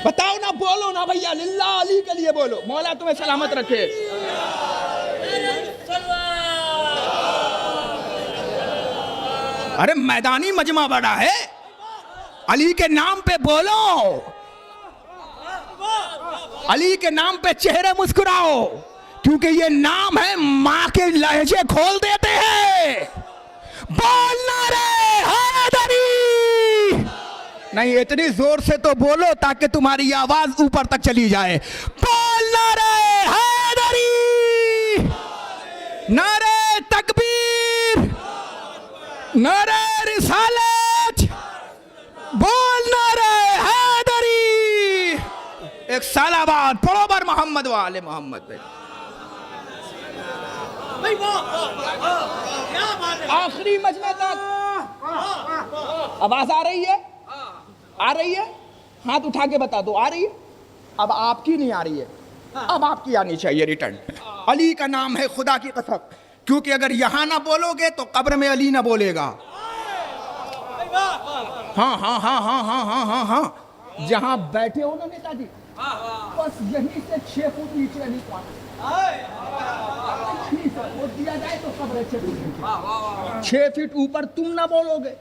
बताओ ना, बोलो ना भैया, लिल्लाह अली के लिए बोलो, मौला तुम्हें सलामत रखे। अरे मैदानी मजमा बड़ा है, अली के नाम पे बोलो, अली के नाम पे चेहरे मुस्कुराओ, क्योंकि ये नाम है माँ के लहजे खोल देते हैं। बोलना रे हैदरी, नहीं इतनी जोर से तो बोलो ताकि तुम्हारी आवाज ऊपर तक चली जाए। बोलना रे हैदरी, नारे तकबीर, नारे रिसालत, बोलना रे हैदरी। एक साल बाद पढ़ो बर मोहम्मद वाले मोहम्मद पे। आखिरी मजमे तक आवाज आ रही है? आ रही है? हाथ उठा के बता दो, आ रही है? अब आपकी नहीं आ रही है, अब आपकी आनी चाहिए रिटर्न। अली का नाम है खुदा की कसम, क्योंकि अगर यहां ना बोलोगे तो कब्र में अली ना बोलेगा। हाँ हाँ हाँ हाँ हाँ हाँ हाँ हाँ, जहां बैठे हो ना नेताजी, बस यहीं से 6 फुट नीचे अली को दिया जाए तो कब्र 6 फीट ऊपर तुम ना बोलोगे,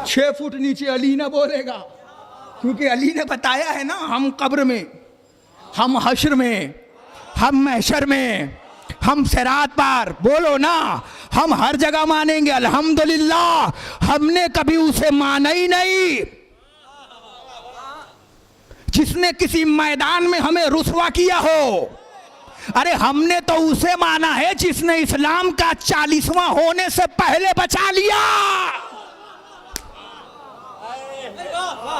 6 फुट नीचे अली ना बोलेगा, क्योंकि अली ने बताया है ना, हम कब्र में, हम हश्र में, हम महशर में, हम सिरात पार, बोलो ना, हम हर जगह मानेंगे अल्हम्दुलिल्लाह। हमने कभी उसे माना ही नहीं जिसने किसी मैदान में हमें रुसवा किया हो। अरे हमने तो उसे माना है जिसने इस्लाम का 40वां होने से पहले बचा लिया।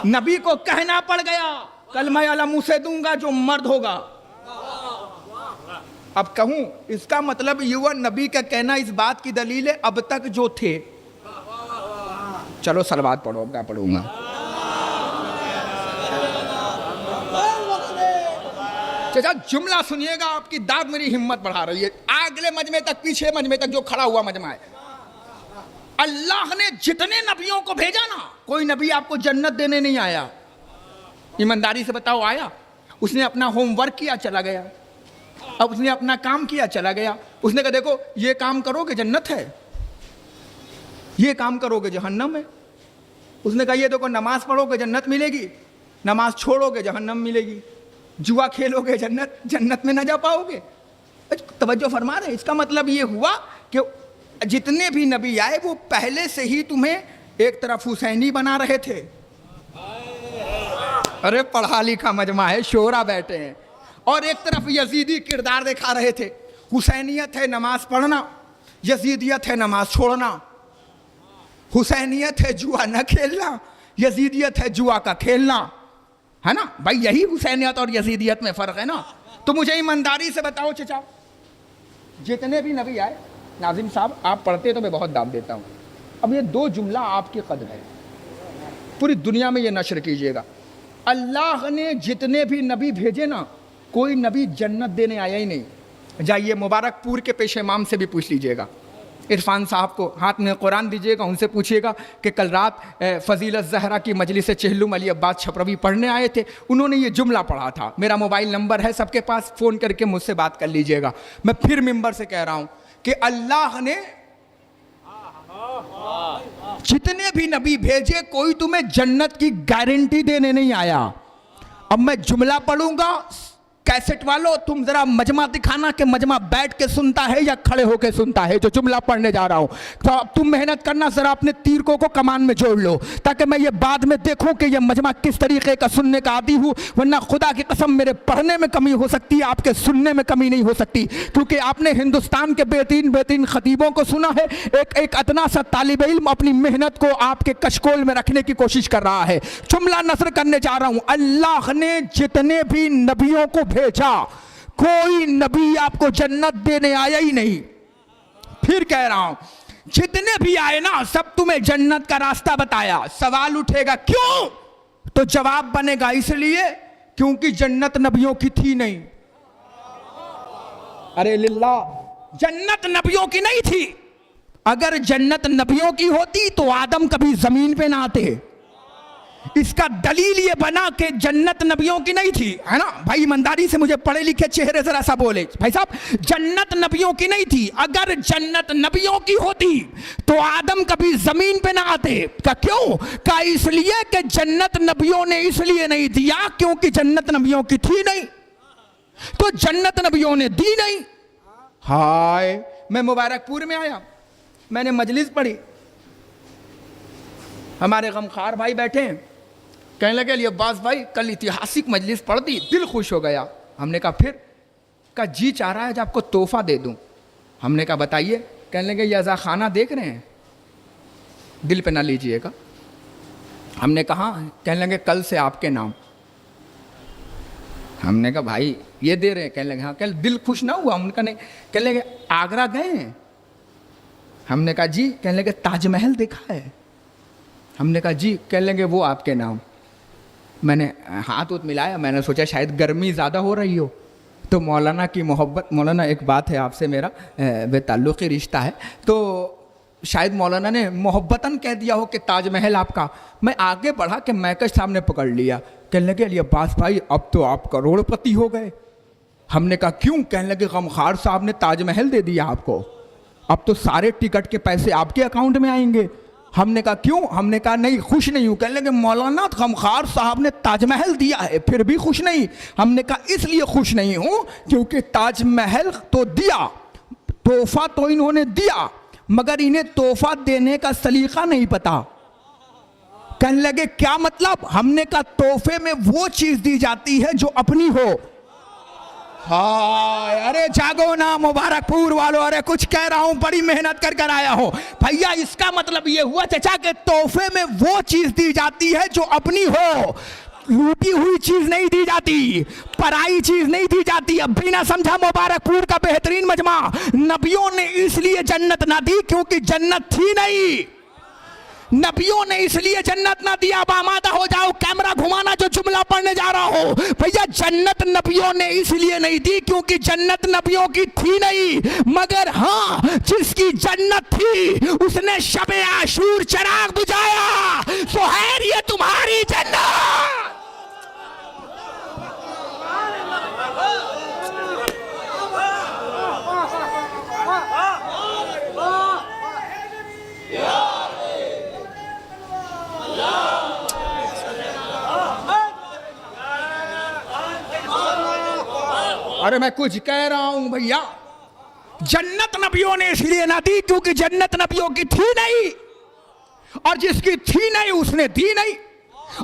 नबी को कहना पड़ गया कलमा अला मुंह से दूंगा जो मर्द होगा। अब कहूं इसका मतलब ये हुआ नबी का कहना इस बात की दलील है अब तक जो थे। चलो सलवात पढ़ो, अब मैं पढ़ूंगा। चाचा जुमला सुनिएगा, आपकी दाद मेरी हिम्मत बढ़ा रही है। अगले मजमे तक, पीछे मजमे तक जो खड़ा हुआ मजमा है, अल्लाह ने जितने नबियों को भेजा ना, कोई नबी आपको जन्नत देने नहीं आया। ईमानदारी से बताओ आया? उसने अपना होमवर्क किया चला गया, अब उसने अपना काम किया चला गया। उसने कहा देखो ये काम करोगे जन्नत है, ये काम करोगे जहन्नम है। उसने कहा ये देखो नमाज पढ़ोगे जन्नत मिलेगी, नमाज छोड़ोगे जहन्नम मिलेगी, जुआ खेलोगे जन्नत में ना जा पाओगे। तवज्जो फरमा रहे, इसका मतलब ये हुआ कि जितने भी नबी आए वो पहले से ही तुम्हें एक तरफ हुसैनी बना रहे थे। अरे पढ़ा लिखा मजमा है, शोरा बैठे हैं, और एक तरफ यजीदी किरदार दिखा रहे थे। हुसैनियत है नमाज पढ़ना, यजीदियत है नमाज छोड़ना, हुसैनियत है जुआ न खेलना, यजीदियत है जुआ का खेलना, है ना भाई? यही हुसैनियत और यजीदियत में फ़र्क है ना। तो मुझे ईमानदारी से बताओ चचा, जितने भी नबी आए, नाजिम साहब आप पढ़ते तो मैं बहुत दाम देता हूँ, अब ये 2 जुमला आपके कदम है, पूरी दुनिया में ये नशर कीजिएगा। अल्लाह ने जितने भी नबी भेजे ना, कोई नबी जन्नत देने आया ही नहीं। जाइए मुबारकपुर के पेश इमाम से भी पूछ लीजिएगा, इरफान साहब को हाथ में कुरान दीजिएगा, उनसे पूछिएगा कि कल रात फजीलत ज़हरा की मजलिस से चेहलुम अली अब्बास छपरवी पढ़ने आए थे, उन्होंने ये जुमला पढ़ा था। मेरा मोबाइल नंबर है सबके पास, फ़ोन करके मुझसे बात कर लीजिएगा। मैं फिर मिंबर से कह रहा हूँ कि अल्लाह ने जितने भी नबी भेजे कोई तुम्हें जन्नत की गारंटी देने नहीं आया। अब मैं जुमला पढ़ूंगा, कैसेट वालों तुम जरा मजमा दिखाना कि मजमा बैठ के सुनता है या खड़े होके सुनता है जो जुमला पढ़ने जा रहा हूं। तो अब तुम मेहनत करना, जरा अपने तीरकों को कमान में जोड़ लो ताकि मैं ये बाद में देखूं कि ये मजमा किस तरीके का सुनने का आदी हूं। वरना खुदा की कसम मेरे पढ़ने में कमी हो सकती है, आपके सुनने में कमी नहीं हो सकती, क्योंकि आपने हिंदुस्तान के बेहतरीन खतीबों को सुना है। एक अदना सा तालिब इल्म अपनी मेहनत को आपके कशकोल में रखने की कोशिश कर रहा है। जुमला नस्र करने जा रहा हूं। अल्लाह ने जितने भी नबियों को भेजा, कोई नबी आपको जन्नत देने आया ही नहीं। फिर कह रहा हूं, जितने भी आए ना सब तुम्हें जन्नत का रास्ता बताया। सवाल उठेगा क्यों? तो जवाब बनेगा इसलिए क्योंकि जन्नत नबियों की थी नहीं। अरे लिल्ला, जन्नत नबियों की नहीं थी। अगर जन्नत नबियों की होती तो आदम कभी जमीन पे ना आते। इसका दलील ये बना कि जन्नत नबियों की नहीं थी, है ना भाई? ईमानदारी से मुझे पढ़े लिखे चेहरे जरा सा बोले भाई साहब, जन्नत नबियों की नहीं थी। अगर जन्नत नबियों की होती तो आदम कभी जमीन पे ना आते। क्या क्यों? का इसलिए कि जन्नत नबियों ने इसलिए नहीं दिया क्योंकि जन्नत नबियों की थी नहीं, तो जन्नत नबियों ने दी नहीं। हाय, मैं मुबारकपुर में आया, मैंने मजलिस पढ़ी, हमारे गमखार भाई बैठे हैं, कहने लगे लिए अब्बास भाई कल ऐतिहासिक मजलिस पढ़ दी, दिल खुश हो गया। हमने कहा फिर? का जी चाह रहा है जब आपको तोहफा दे दूं। हमने कहा बताइए। कहने लगे ये अज़ा खाना देख रहे हैं, दिल पे ना लीजिएगा। हमने कहा, कहने लगे कल से आपके नाम। हमने कहा भाई ये दे रहे हैं? कहने लगे हाँ। कल दिल खुश ना हुआ? हमने कहा नहीं। कहने लगे आगरा गए हैं? हमने कहा जी। कहने लगे ताजमहल देखा है? हमने कहा जी। कहने लगे वो आपके नाम। मैंने हाथ उत मिलाया, मैंने सोचा शायद गर्मी ज़्यादा हो रही हो तो मौलाना की मोहब्बत। मौलाना एक बात है आपसे, मेरा बेताल्लुक़ी रिश्ता है, तो शायद मौलाना ने मोहब्बतन कह दिया हो कि ताजमहल आपका। मैं आगे बढ़ा कि मैकश सामने पकड़ लिया। कहने लगे अली अब्बास भाई अब तो आप करोड़पति हो गए। हमने कहा क्यों? कहने लगे गमखार साहब ने ताजमहल दे दिया आपको, अब तो सारे टिकट के पैसे आपके अकाउंट में आएंगे। हमने कहा क्यों? हमने कहा नहीं खुश नहीं हूँ। कहने लगे मौलाना गमखार साहब ने ताजमहल दिया है फिर भी खुश नहीं। हमने कहा इसलिए खुश नहीं हूँ क्योंकि ताजमहल तो दिया, तोहफा तो इन्होंने दिया, मगर इन्हें तोहफा देने का सलीका नहीं पता। कहने लगे क्या मतलब? हमने कहा तोहफे में वो चीज दी जाती है जो अपनी हो। हाय, अरे जागो ना मुबारकपुर वालों, अरे कुछ कह रहा हूं, बड़ी मेहनत कर कर आया हूं भैया। इसका मतलब ये हुआ चचा के तोहफे में वो चीज दी जाती है जो अपनी हो, लूटी हुई चीज नहीं दी जाती, पराई चीज नहीं दी जाती। अब भी ना समझा मुबारकपुर का बेहतरीन मजमा? नबियों ने इसलिए जन्नत ना दी क्योंकि जन्नत थी नहीं। नबियों ने इसलिए जन्नत ना दिया। अब आमादा हो जाओ, कैमरा घुमाना, जो जुमला पढ़ने जा रहा हो भैया। जन्नत नबियों ने इसलिए नहीं दी क्योंकि जन्नत नबियों की थी नहीं, मगर हाँ जिसकी जन्नत थी उसने शबे आशूर चिराग बुझाया। सुहैर ये तुम्हारी जन्नत। अरे मैं कुछ कह रहा हूं भैया। जन्नत नबियों ने इसलिए ना दी क्योंकि जन्नत नबियों की थी नहीं, और जिसकी थी नहीं उसने दी नहीं,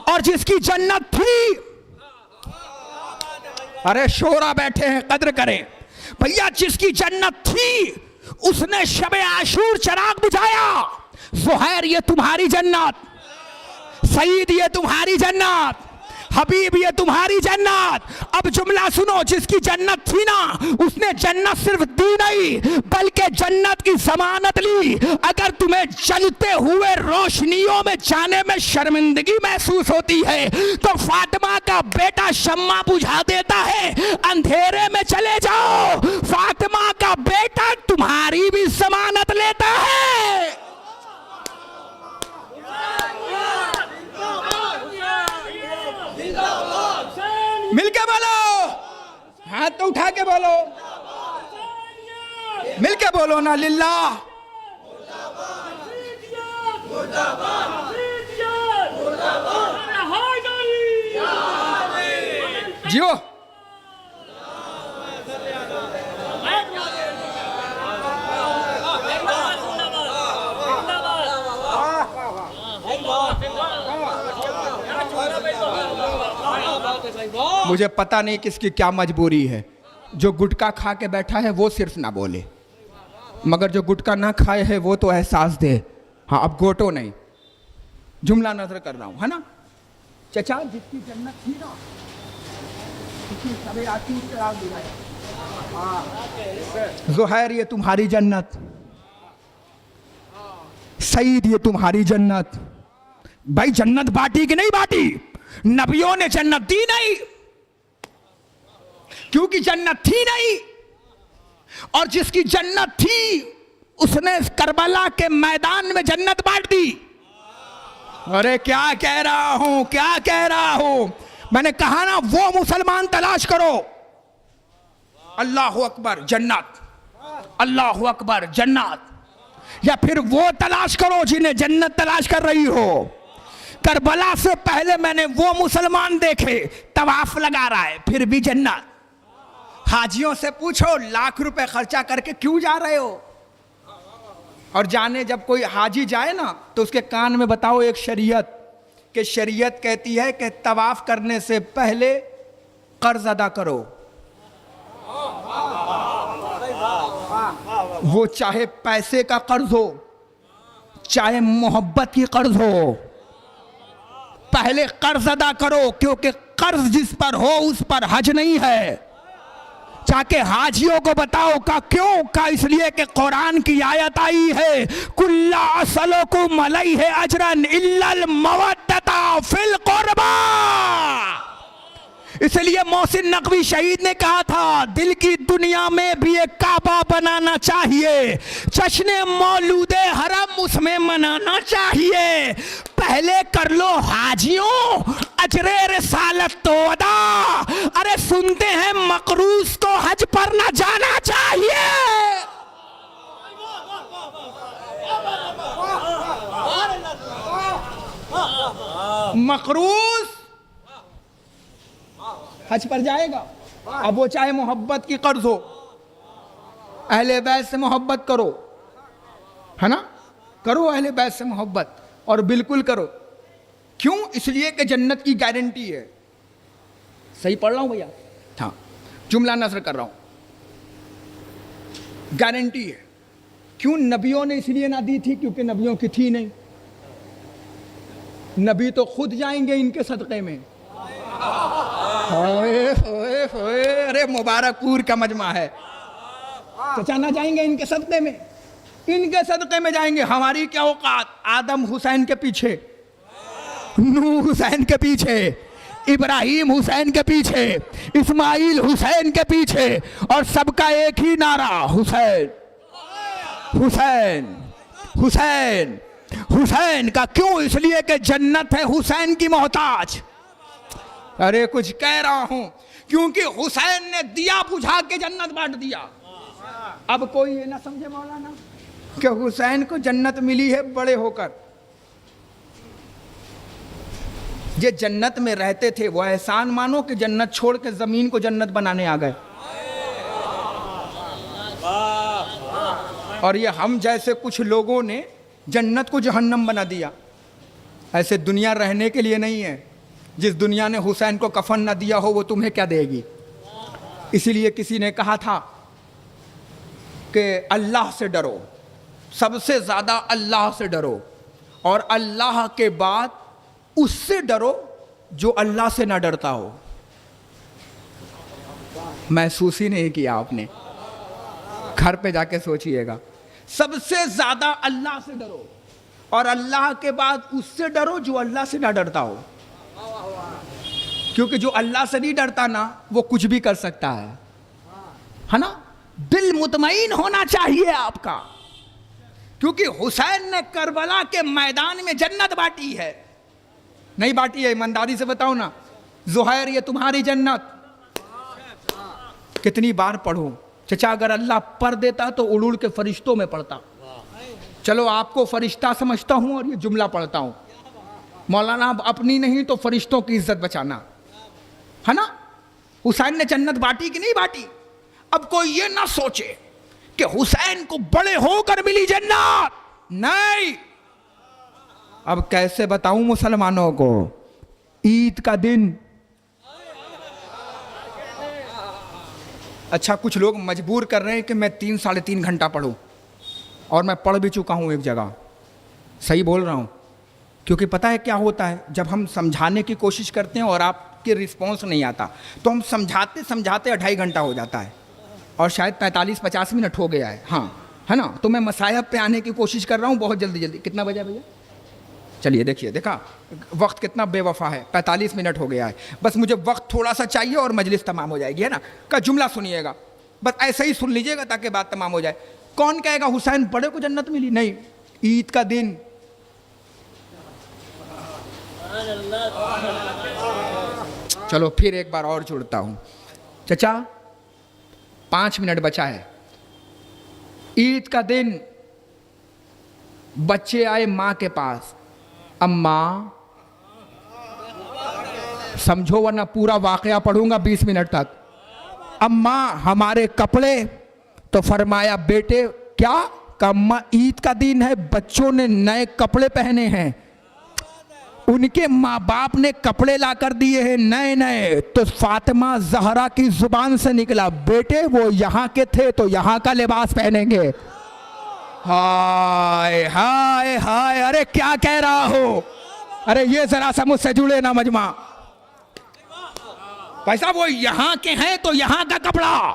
और जिसकी जन्नत थी, अरे शोरा बैठे हैं कद्र करें भैया, जिसकी जन्नत थी उसने शबे आशूर चिराग बुझाया। ज़ुहैर ये तुम्हारी जन्नत, सईद ये तुम्हारी जन्नत, हबीब ये तुम्हारी जन्नत। अब जुमला सुनो, जिसकी जन्नत थी ना उसने जन्नत सिर्फ दी नहीं बल्कि जन्नत की जमानत ली। अगर तुम्हें जलते हुए रोशनियों में जाने में शर्मिंदगी महसूस होती है तो फातिमा का बेटा शम्मा बुझा देता है, अंधेरे में चले जाओ, फातिमा का बेटा तुम्हारी भी जमानत लेता है। मिलके बोलो, हाथ तो उठा के बोलो, मिलके बोलो ना लिल्लाह। जियो मुझे पता नहीं किसकी क्या मजबूरी है। जो गुटखा खा के बैठा है वो सिर्फ ना बोले, मगर जो गुटखा ना खाए है वो तो एहसास दे। हाँ, अब गोटो नहीं, जुमला नजर कर रहा हूं, है ना। चचा, जिसकी जन्नत थी ना, उसकी सबे आती ज़ुहैर, ये तुम्हारी जन्नत। सईद, ये तुम्हारी जन्नत। भाई जन्नत बांटी कि नहीं बांटी? नबियों ने जन्नत दी नहीं, क्योंकि जन्नत थी नहीं। और जिसकी जन्नत थी उसने करबला के मैदान में जन्नत बांट दी। अरे क्या कह रहा हूं, क्या कह रहा हूं? मैंने कहा ना, वो मुसलमान तलाश करो। अल्लाहु अकबर जन्नत, अल्लाहु अकबर जन्नत। या फिर वो तलाश करो जिन्हें जन्नत तलाश कर रही हो। करबला से पहले मैंने वो मुसलमान देखे तवाफ लगा रहा है, फिर भी जन्नत। हाजियों से पूछो लाख रुपए खर्चा करके क्यों जा रहे हो? और जाने जब कोई हाजी जाए ना तो उसके कान में बताओ एक शरीयत, कि शरीयत कहती है कि तवाफ करने से पहले कर्ज अदा करो। वो चाहे पैसे का कर्ज हो, चाहे मोहब्बत की कर्ज हो, पहले कर्ज अदा करो, क्योंकि कर्ज जिस पर हो उस पर हज नहीं है। जाके हाजियों को बताओ का क्यों का, इसलिए कि कुरान की आयत आई है, कुल्ला असलकुम अलैहि अजरन इल्लल मवद्दता फिल कुर्बा। इसलिए मोहसिन नकवी शहीद ने कहा था, दिल की दुनिया में भी एक काबा बनाना चाहिए, जश्न मौलूदे हरम उसमें मनाना चाहिए। पहले कर लो हाजियों अजरे रिसालत तो अदा। अरे सुनते हैं मकरूज को हज पर ना जाना चाहिए। मकरूज हज पर जाएगा, अब वो चाहे मोहब्बत की कर्ज हो, अहले बैत से मोहब्बत करो, है ना, करो अहले बैत से मोहब्बत, और बिल्कुल करो। क्यों? इसलिए कि जन्नत की गारंटी है। सही पढ़ रहा हूं भैया? हाँ, जुमला नज़र कर रहा हूं, गारंटी है। क्यों? नबियों ने इसलिए ना दी थी क्योंकि नबियों की थी नहीं। नबी तो खुद जाएंगे इनके सदक़े में। होए होए होए, अरे मुबारकपुर का मजमा है। चचा ना जाएंगे इनके सदक़े में, इनके सदक़े में जाएंगे। हमारी क्या औकात? आदम हुसैन के पीछे, नूह हुसैन के पीछे, इब्राहिम हुसैन के पीछे, इस्माइल हुसैन के पीछे, और सबका एक ही नारा, हुसैन हुसैन हुसैन हुसैन का। क्यों? इसलिए कि जन्नत है हुसैन की मोहताज। अरे कुछ कह रहा हूं, क्योंकि हुसैन ने दिया बुझा के जन्नत बांट दिया। अब कोई ये ना समझे मौलाना कि हुसैन को जन्नत मिली है बड़े होकर। ये जन्नत में रहते थे, वो एहसान मानो कि जन्नत छोड़ के जमीन को जन्नत बनाने आ गए। और ये हम जैसे कुछ लोगों ने जन्नत को जहन्नम बना दिया। ऐसे दुनिया रहने के लिए नहीं है। जिस दुनिया ने हुसैन को कफन न दिया हो वो तुम्हें क्या देगी? इसीलिए किसी ने कहा था कि अल्लाह से डरो, सबसे ज़्यादा अल्लाह से डरो, और अल्लाह के बाद उससे डरो जो अल्लाह से ना डरता हो। महसूस ही नहीं किया आपने? घर पे जाके सोचिएगा। सबसे ज़्यादा अल्लाह से डरो, और अल्लाह के बाद उससे डरो जो अल्लाह से ना डरता हो। क्योंकि जो अल्लाह से नहीं डरता ना, वो कुछ भी कर सकता है ना। दिल मुतमईन होना चाहिए आपका, क्योंकि हुसैन ने करबला के मैदान में जन्नत बांटी है। नहीं बांटी है? ईमानदारी से बताओ ना। ज़ुहैर, ये तुम्हारी जन्नत। कितनी बार पढ़ो चचा, अगर अल्लाह पढ़ देता तो उड़ उड़ के फरिश्तों में पढ़ता। चलो आपको फरिश्ता समझता हूं और ये जुमला पढ़ता हूं। मौलाना अपनी नहीं तो फरिश्तों की इज्जत बचाना, है ना। हुसैन ने जन्नत बांटी कि नहीं बांटी? अब कोई ये ना सोचे कि हुसैन को बड़े होकर मिली जन्नत, नहीं। अब कैसे बताऊं मुसलमानों को? ईद का दिन अच्छा, कुछ लोग मजबूर कर रहे हैं कि मैं 3 साढ़े 3 घंटा पढूं, और मैं पढ़ भी चुका हूं एक जगह। सही बोल रहा हूं, क्योंकि पता है क्या होता है, जब हम समझाने की कोशिश करते हैं और आपके रिस्पॉन्स नहीं आता, तो हम समझाते समझाते 2.5 घंटा हो जाता है, और शायद 45-50 मिनट हो गया है। हाँ, है ना? तो मैं मसायब पे आने की कोशिश कर रहा हूँ बहुत जल्दी जल्दी। कितना बजा भैया? चलिए देखिए, देखा वक्त कितना बेवफा है, 45 मिनट हो गया है। बस मुझे वक्त थोड़ा सा चाहिए और मजलिस तमाम हो जाएगी, है ना? का जुमला सुनिएगा, बस ऐसे ही सुन लीजिएगा ताकि बात तमाम हो जाए। कौन कहेगा हुसैन बड़े को जन्नत मिली? नहीं, ईद का दिन, चलो फिर एक बार और जुड़ता हूं। चचा 5 मिनट बचा है। ईद का दिन बच्चे आए मां के पास, अम्मा, समझो वरना पूरा वाकया पढ़ूंगा 20 मिनट तक। अम्मा हमारे कपड़े, तो फरमाया बेटे क्या? अम्मा ईद का दिन है, बच्चों ने नए कपड़े पहने हैं, उनके माँ बाप ने कपड़े ला कर दिए हैं नए नए। तो फातिमा जहरा की जुबान से निकला, बेटे वो यहाँ के थे तो यहाँ का लिबास पहनेंगे। हाय हाय हाय, अरे क्या कह रहा हो? अरे ये जरा सा मुझसे जुड़े ना मजमा। भाई साहब, वो यहाँ के हैं तो यहाँ का कपड़ा,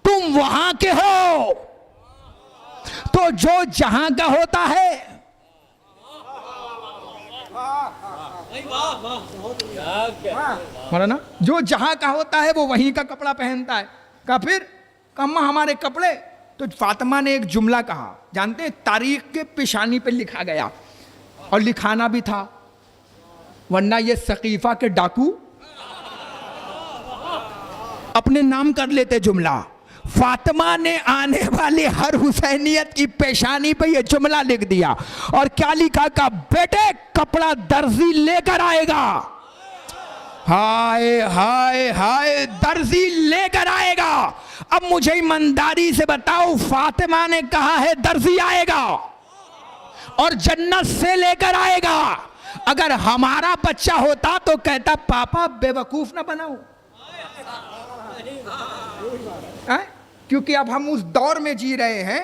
तुम वहां के हो तो जो जहां का होता है, ना, जो जहां का होता है वो वहीं का कपड़ा पहनता है। कहा फिर? अम्मा हमारे कपड़े। तो फातिमा ने एक जुमला कहा, जानते हैं, तारीख के पेशानी पे लिखा गया, और लिखाना भी था, वरना ये सकीफा के डाकू अपने नाम कर लेते जुमला। फातिमा ने आने वाली हर हुसैनियत की पेशानी पे ये जुमला लिख दिया, और क्या लिखा? का बेटे कपड़ा दर्जी लेकर आएगा। हाय हाय हाय, दर्जी लेकर आएगा। अब मुझे ईमानदारी से बताओ, फातिमा ने कहा है दर्जी आएगा और जन्नत से लेकर आएगा। अगर हमारा बच्चा होता तो कहता पापा बेवकूफ ना बनाओ, क्योंकि अब हम उस दौर में जी रहे हैं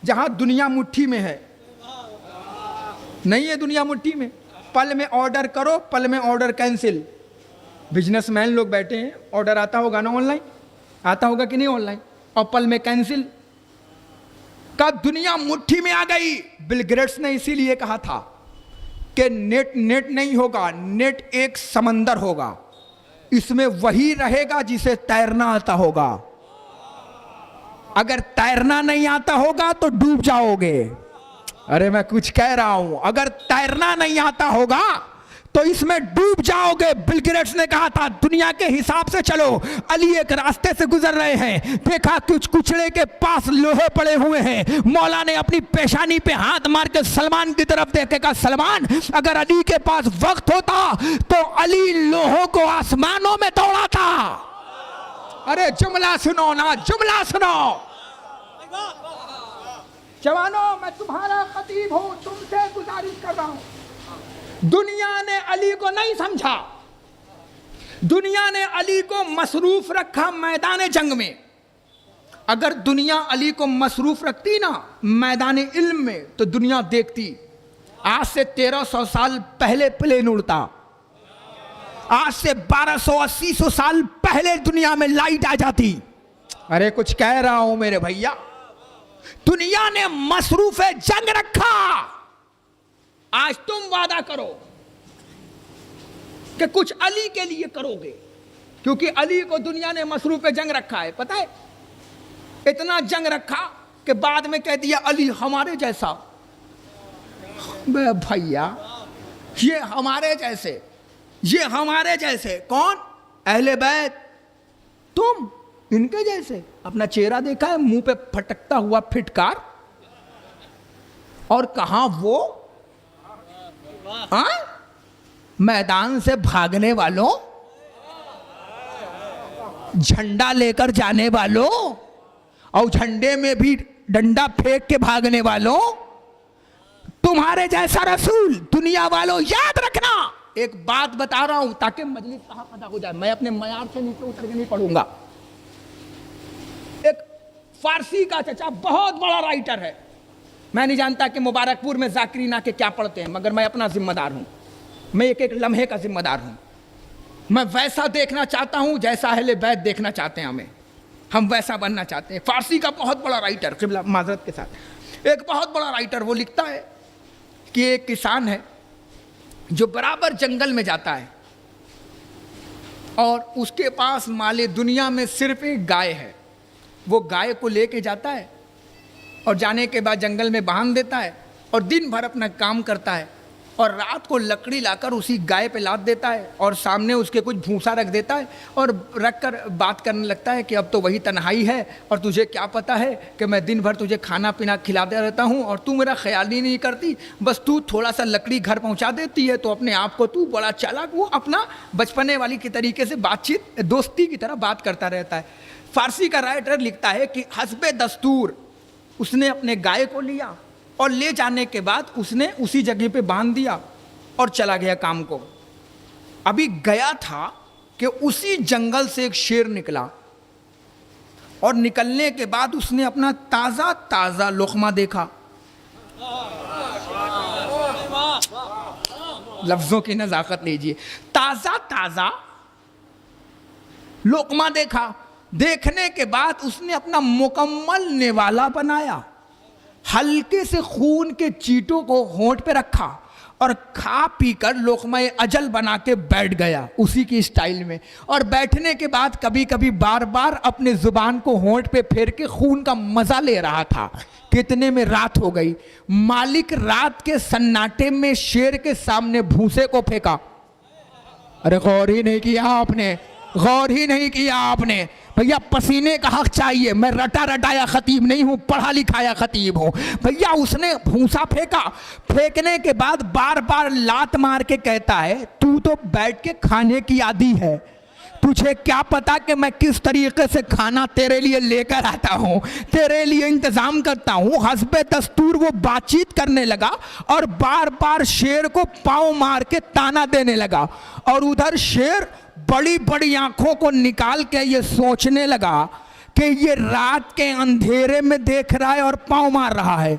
जहां दुनिया मुट्ठी में है। नहीं है दुनिया मुट्ठी में, पल में ऑर्डर करो, पल में ऑर्डर कैंसिल। बिजनेसमैन लोग बैठे हैं, ऑर्डर आता होगा ना ऑनलाइन, आता होगा कि नहीं ऑनलाइन, और पल में कैंसिल। का दुनिया मुट्ठी में आ गई। बिल गेट्स ने इसीलिए कहा था कि नेट नेट नहीं होगा, नेट एक समंदर होगा, इसमें वही रहेगा जिसे तैरना आता होगा। अगर तैरना नहीं आता होगा तो डूब जाओगे। अरे मैं कुछ कह रहा हूं, अगर तैरना नहीं आता होगा तो इसमें डूब जाओगे। बिल गेट्स ने कहा था दुनिया के हिसाब से चलो। अली एक रास्ते से गुजर रहे हैं, देखा कुछ कुचड़े के पास लोहे पड़े हुए हैं। मौला ने अपनी पेशानी पे हाथ मार के सलमान की तरफ देखे, कहा सलमान अगर अली के पास वक्त होता तो अली लोहों को आसमानों में दौड़ाता। अरे जुमला सुनो ना, जुमला सुनो। जवानों, मैं तुम्हारा खतीब हूं, तुमसे गुजारिश कर रहा हूं। दुनिया ने अली को नहीं समझा, दुनिया ने अली को मसरूफ रखा मैदान जंग में। अगर दुनिया अली को मसरूफ रखती ना मैदान इल्म में, तो दुनिया देखती आज से 1300 साल पहले प्लेन उड़ता, आज से 1280 साल पहले दुनिया में लाइट आ जाती। अरे कुछ कह रहा हूं मेरे भैया, दुनिया ने मसरूफ जंग रखा। आज तुम वादा करो कि कुछ अली के लिए करोगे, क्योंकि अली को दुनिया ने मसरूफ जंग रखा है। पता है, इतना जंग रखा कि बाद में कह दिया अली हमारे जैसा। भैया ये हमारे जैसे, ये हमारे जैसे कौन? अहले बैत। तुम इनके जैसे। अपना चेहरा देखा है, मुंह पे फटकता हुआ फिटकार, और कहां वो मैदान से भागने वालों, झंडा लेकर जाने वालों, और झंडे में भी डंडा फेंक के भागने वालों, तुम्हारे जैसा रसूल। दुनिया वालों याद रखना, एक बात बता रहा हूं ताकि मजलिस कहां पता हो जाए। मैं अपने मयार से नीचे उतर के नहीं पढ़ूंगा। फारसी का चचा बहुत बड़ा राइटर है। मैं नहीं जानता कि मुबारकपुर में जाकिरीन के क्या पढ़ते हैं, मगर मैं अपना जिम्मेदार हूं, मैं एक एक लम्हे का जिम्मेदार हूं। मैं वैसा देखना चाहता हूं जैसा अहले बैत देखना चाहते हैं, हम वैसा बनना चाहते हैं। फारसी का बहुत बड़ा राइटर, क़िबला माजरत के साथ, एक बहुत बड़ा राइटर, वो लिखता है कि एक किसान है जो बराबर जंगल में जाता है और उसके पास माले दुनिया में सिर्फ एक गाय है। वो गाय को लेके जाता है और जाने के बाद जंगल में बांध देता है और दिन भर अपना काम करता है और रात को लकड़ी लाकर उसी गाय पे लाद देता है और सामने उसके कुछ भूसा रख देता है और रख कर बात करने लगता है कि अब तो वही तन्हाई है और तुझे क्या पता है कि मैं दिन भर तुझे खाना पीना खिलाता रहता हूँ और तू मेरा ख्याल ही नहीं करती, बस तू थोड़ा सा लकड़ी घर पहुँचा देती है तो अपने आप को तू बड़ा चालाक, वो अपना बचपने वाली के तरीके से बातचीत दोस्ती की तरह बात करता रहता है। फारसी का राइटर लिखता है कि हस्बे दस्तूर उसने अपने गाय को लिया और ले जाने के बाद उसने उसी जगह पे बांध दिया और चला गया काम को। अभी गया था कि उसी जंगल से एक शेर निकला और निकलने के बाद उसने अपना ताज़ा ताज़ा लुक़मा देखा। लफ्ज़ों की नज़ाकत लीजिए, ताज़ा ताज़ा लुक़मा देखा। देखने के बाद उसने अपना मुकम्मल निवाला बनाया, हल्के से खून के चींटों को होंठ पे रखा और खा पी कर लोकमाए अजल बना के बैठ गया उसी की स्टाइल में। और बैठने के बाद कभी कभी बार बार अपने जुबान को होंठ पे फेर के खून का मजा ले रहा था। कितने में रात हो गई। मालिक रात के सन्नाटे में शेर के सामने भूसे को फेंका। अरे गौर ही नहीं किया आपने, गौर ही नहीं किया आपने। भैया पसीने का हक चाहिए, मैं रटा रटाया खतीब नहीं हूँ, पढ़ा लिखाया खतीब हूँ। भैया उसने भूसा फेंका, फेंकने के बाद बार बार लात मार के कहता है तू तो बैठ के खाने की आदी है, तुझे क्या पता कि मैं किस तरीके से खाना तेरे लिए लेकर आता हूँ, तेरे लिए इंतजाम करता हूँ। हस्बे दस्तूर वो बातचीत करने लगा और बार बार शेर को पाँव मार के ताना देने लगा और उधर शेर बड़ी बड़ी आंखों को निकाल के ये सोचने लगा कि ये रात के अंधेरे में देख रहा है और पाँव मार रहा है।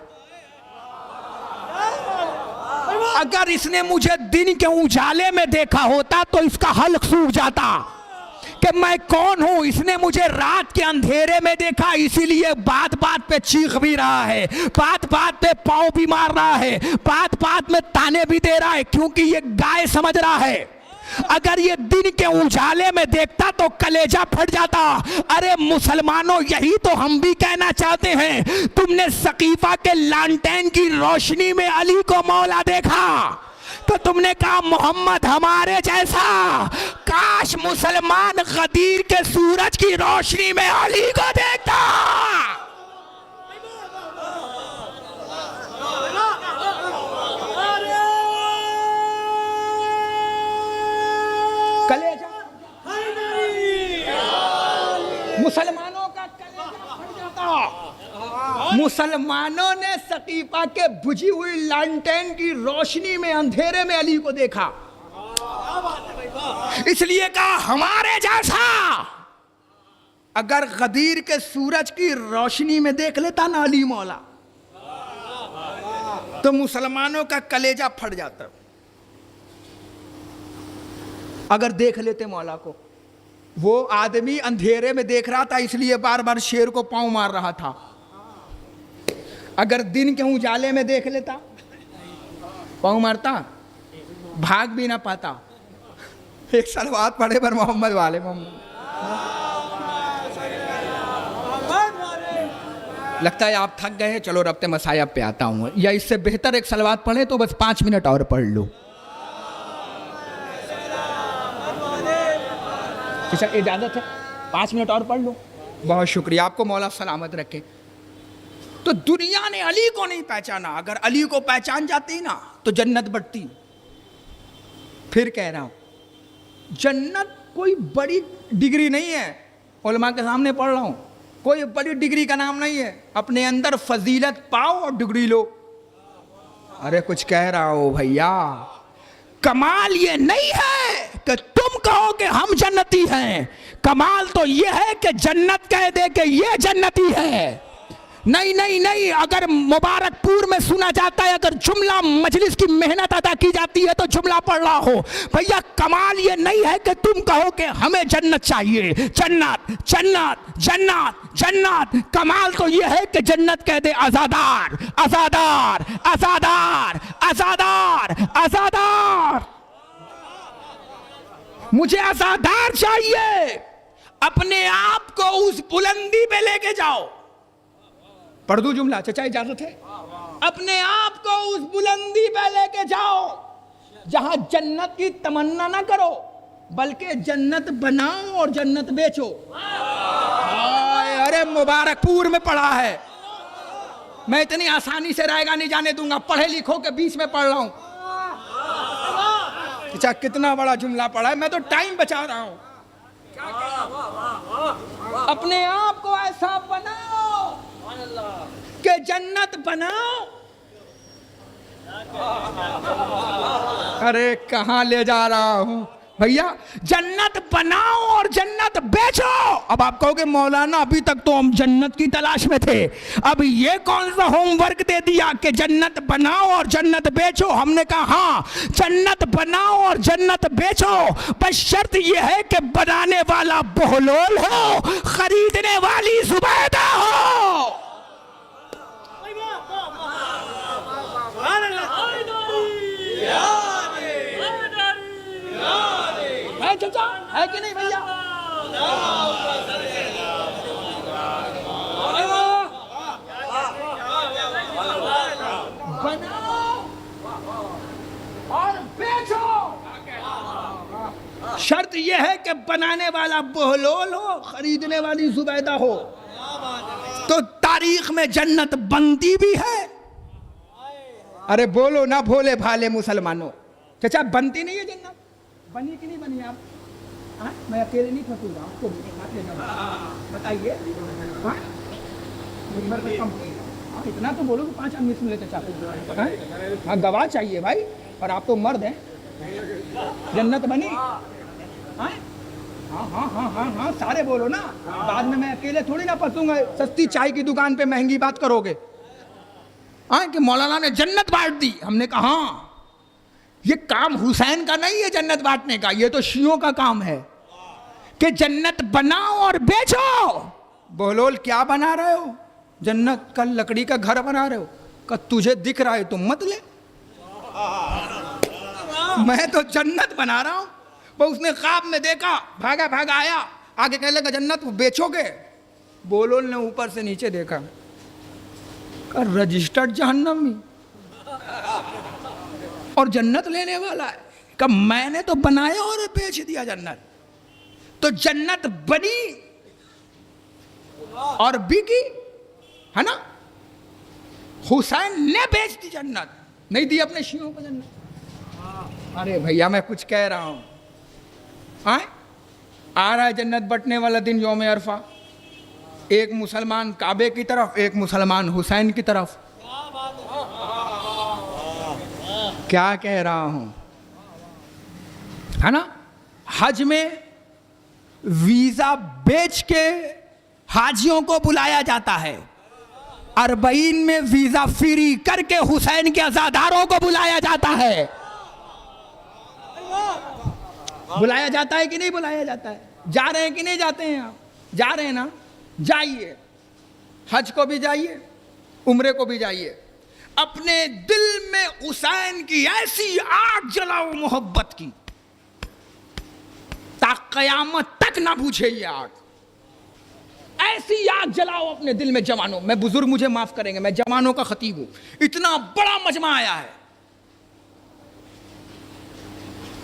अगर इसने मुझे दिन के उजाले में देखा होता तो इसका हल्क सूख जाता कि मैं कौन हूं। इसने मुझे रात के अंधेरे में देखा, इसीलिए बात बात पे चीख भी रहा है, बात बात पे पाँव भी मार रहा है, बात बात में ताने भी दे रहा है, क्योंकि ये गाय समझ रहा है। अगर ये दिन के उजाले में देखता तो कलेजा फट जाता। अरे मुसलमानों, यही तो हम भी कहना चाहते हैं। तुमने सकीफा के लालटेन की रोशनी में अली को मौला देखा तो तुमने कहा मोहम्मद हमारे जैसा। काश मुसलमान गदीर के सूरज की रोशनी में अली को देखता। कलेजा मुसलमानों का कलेजा फट जाता। मुसलमानों ने सकीफा के बुझी हुई लालटेन की रोशनी में अंधेरे में अली को देखा, इसलिए कहा हमारे जैसा। अगर गदीर के सूरज की रोशनी में देख लेता ना अली मौला तो मुसलमानों का कलेजा फट जाता। अगर देख लेते मौला को, वो आदमी अंधेरे में देख रहा था इसलिए बार बार शेर को पाँव मार रहा था। अगर दिन के उजाले में देख लेता पाँव मारता, भाग भी ना पाता। एक सलवात पढ़े पर मोहम्मद वाले मोहम्मद। लगता है आप थक गए हैं, चलो रब्ते मसायब पे आता हूँ, या इससे बेहतर एक सलवात पढ़े तो बस 5 मिनट और पढ़ लो। इजाजत है, 5 मिनट और पढ़ लो। बहुत शुक्रिया, आपको मौला सलामत रखे। तो दुनिया ने अली को नहीं पहचाना, अगर अली को पहचान जाती ना तो जन्नत बढ़ती। फिर कह रहा हूं जन्नत कोई बड़ी डिग्री नहीं है, उलमा के सामने पढ़ रहा हूं, कोई बड़ी डिग्री का नाम नहीं है। अपने अंदर फजीलत पाओ और डिग्री लो। अरे कुछ कह रहा हो भैया, कमाल ये नहीं है कि तुम कहो कि हम जन्नती हैं, कमाल तो ये है कि जन्नत कह दे कि ये जन्नती है। नहीं नहीं नहीं, अगर मुबारकपुर में सुना जाता है, अगर जुमला मजलिस की मेहनत अदा की जाती है तो जुमला पढ़ रहा हो। भैया कमाल ये नहीं है कि तुम कहो कि हमें जन्नत चाहिए, जन्नत जन्नत जन्नत जन्नत। कमाल तो ये है कि जन्नत कह दे आजादार आजादार आजादार आजादार आजादार। मुझे आजादार चाहिए। अपने आप को उस बुलंदी पे लेके जाओ। पढ़ दूं जुमला? चचा इजाजत है? अपने आप को उस बुलंदी पे लेके जाओ जहां जन्नत की तमन्ना ना करो, बल्कि जन्नत बनाओ और जन्नत बेचो। अरे मुबारकपुर में पढ़ा है, मैं इतनी आसानी से रायगा नहीं जाने दूंगा। पढ़े लिखो के बीच में पढ़ रहा हूं। चचा कितना बड़ा जुमला पढ़ा है, मैं तो टाइम बचा रहा हूं। अपने आप को ऐसा बनाओ कि जन्नत बनाओ। अरे कहां ले जा रहा हूं भैया? जन्नत बनाओ और जन्नत बेचो। अब आप कहोगे मौलाना अभी तक तो हम जन्नत की तलाश में थे, अब ये कौन सा होमवर्क दे दिया कि जन्नत बनाओ और जन्नत बेचो? हमने कहा हाँ, जन्नत बनाओ और जन्नत बेचो, बस शर्त यह है कि बनाने वाला बहलोल हो, खरीदने वाली जुबैदा हो। है चचा, है कि नहीं भैया? बनाओ और बेचो। शर्त यह है कि बनाने वाला बहलोल हो, खरीदने वाली जुबैदा हो। तो तारीख में जन्नत बनती भी है। अरे बोलो ना भोले भाले मुसलमानों, चचा बनती नहीं है जन्नत? बनी कि नहीं बनी? आप मैं अकेले नहीं फंसूंगा, आपको बताइए। इतना तो बोलो कि 5 आदमी सुन लेते चाहते। हाँ गवाह चाहिए भाई, और आप तो मर्द हैं। जन्नत बनी? हाँ हाँ हाँ हाँ हाँ सारे बोलो ना, बाद में मैं अकेले थोड़ी ना फंसूंगा। सस्ती चाय की दुकान पे महंगी बात करोगे। हाँ कि मौलाना ने जन्नत बांट दी। हमने कहा हाँ, ये काम हुसैन का नहीं है जन्नत बांटने का, ये तो शियों का काम है कि जन्नत बनाओ और बेचो। बोलोल क्या बना रहे हो? जन्नत का लकड़ी का घर बना रहे हो? का तुझे दिख रहा है तो मत ले, मैं तो जन्नत बना रहा हूं। वो उसने ख्वाब में देखा, भागा भागा आया, आगे कहने लगा जन्नत बेचोगे? बोलोल ने ऊपर से नीचे देखा, रजिस्टर्ड जहन्नमी और जन्नत लेने वाला है। कब मैंने तो बनाया और बेच दिया जन्नत। तो जन्नत बनी और बिकी, है ना? हुसैन ने बेच दी जन्नत, नहीं दी अपने शियों को जन्नत। अरे भैया मैं कुछ कह रहा हूं। आ रहा है जन्नत बंटने वाला दिन, यौम अरफा। एक मुसलमान काबे की तरफ, एक मुसलमान हुसैन की तरफ। क्या कह रहा हूं, है ना? हज में वीजा बेच के हाजियों को बुलाया जाता है, अरबईन में वीजा फ्री करके हुसैन के अज़ादारों को बुलाया जाता है। बुलाया जाता है कि नहीं बुलाया जाता है? जा रहे हैं कि नहीं जाते हैं? आप जा रहे हैं ना? जाइए, हज को भी जाइए, उम्रे को भी जाइए। अपने दिल में हुसैन की ऐसी आग जलाओ मोहब्बत की, ताकि कयामत तक ना बुझे ये आग। ऐसी आग जलाओ अपने दिल में जवानों। मैं बुजुर्ग मुझे माफ करेंगे, मैं जवानों का खतीब हूं। इतना बड़ा मजमा आया है,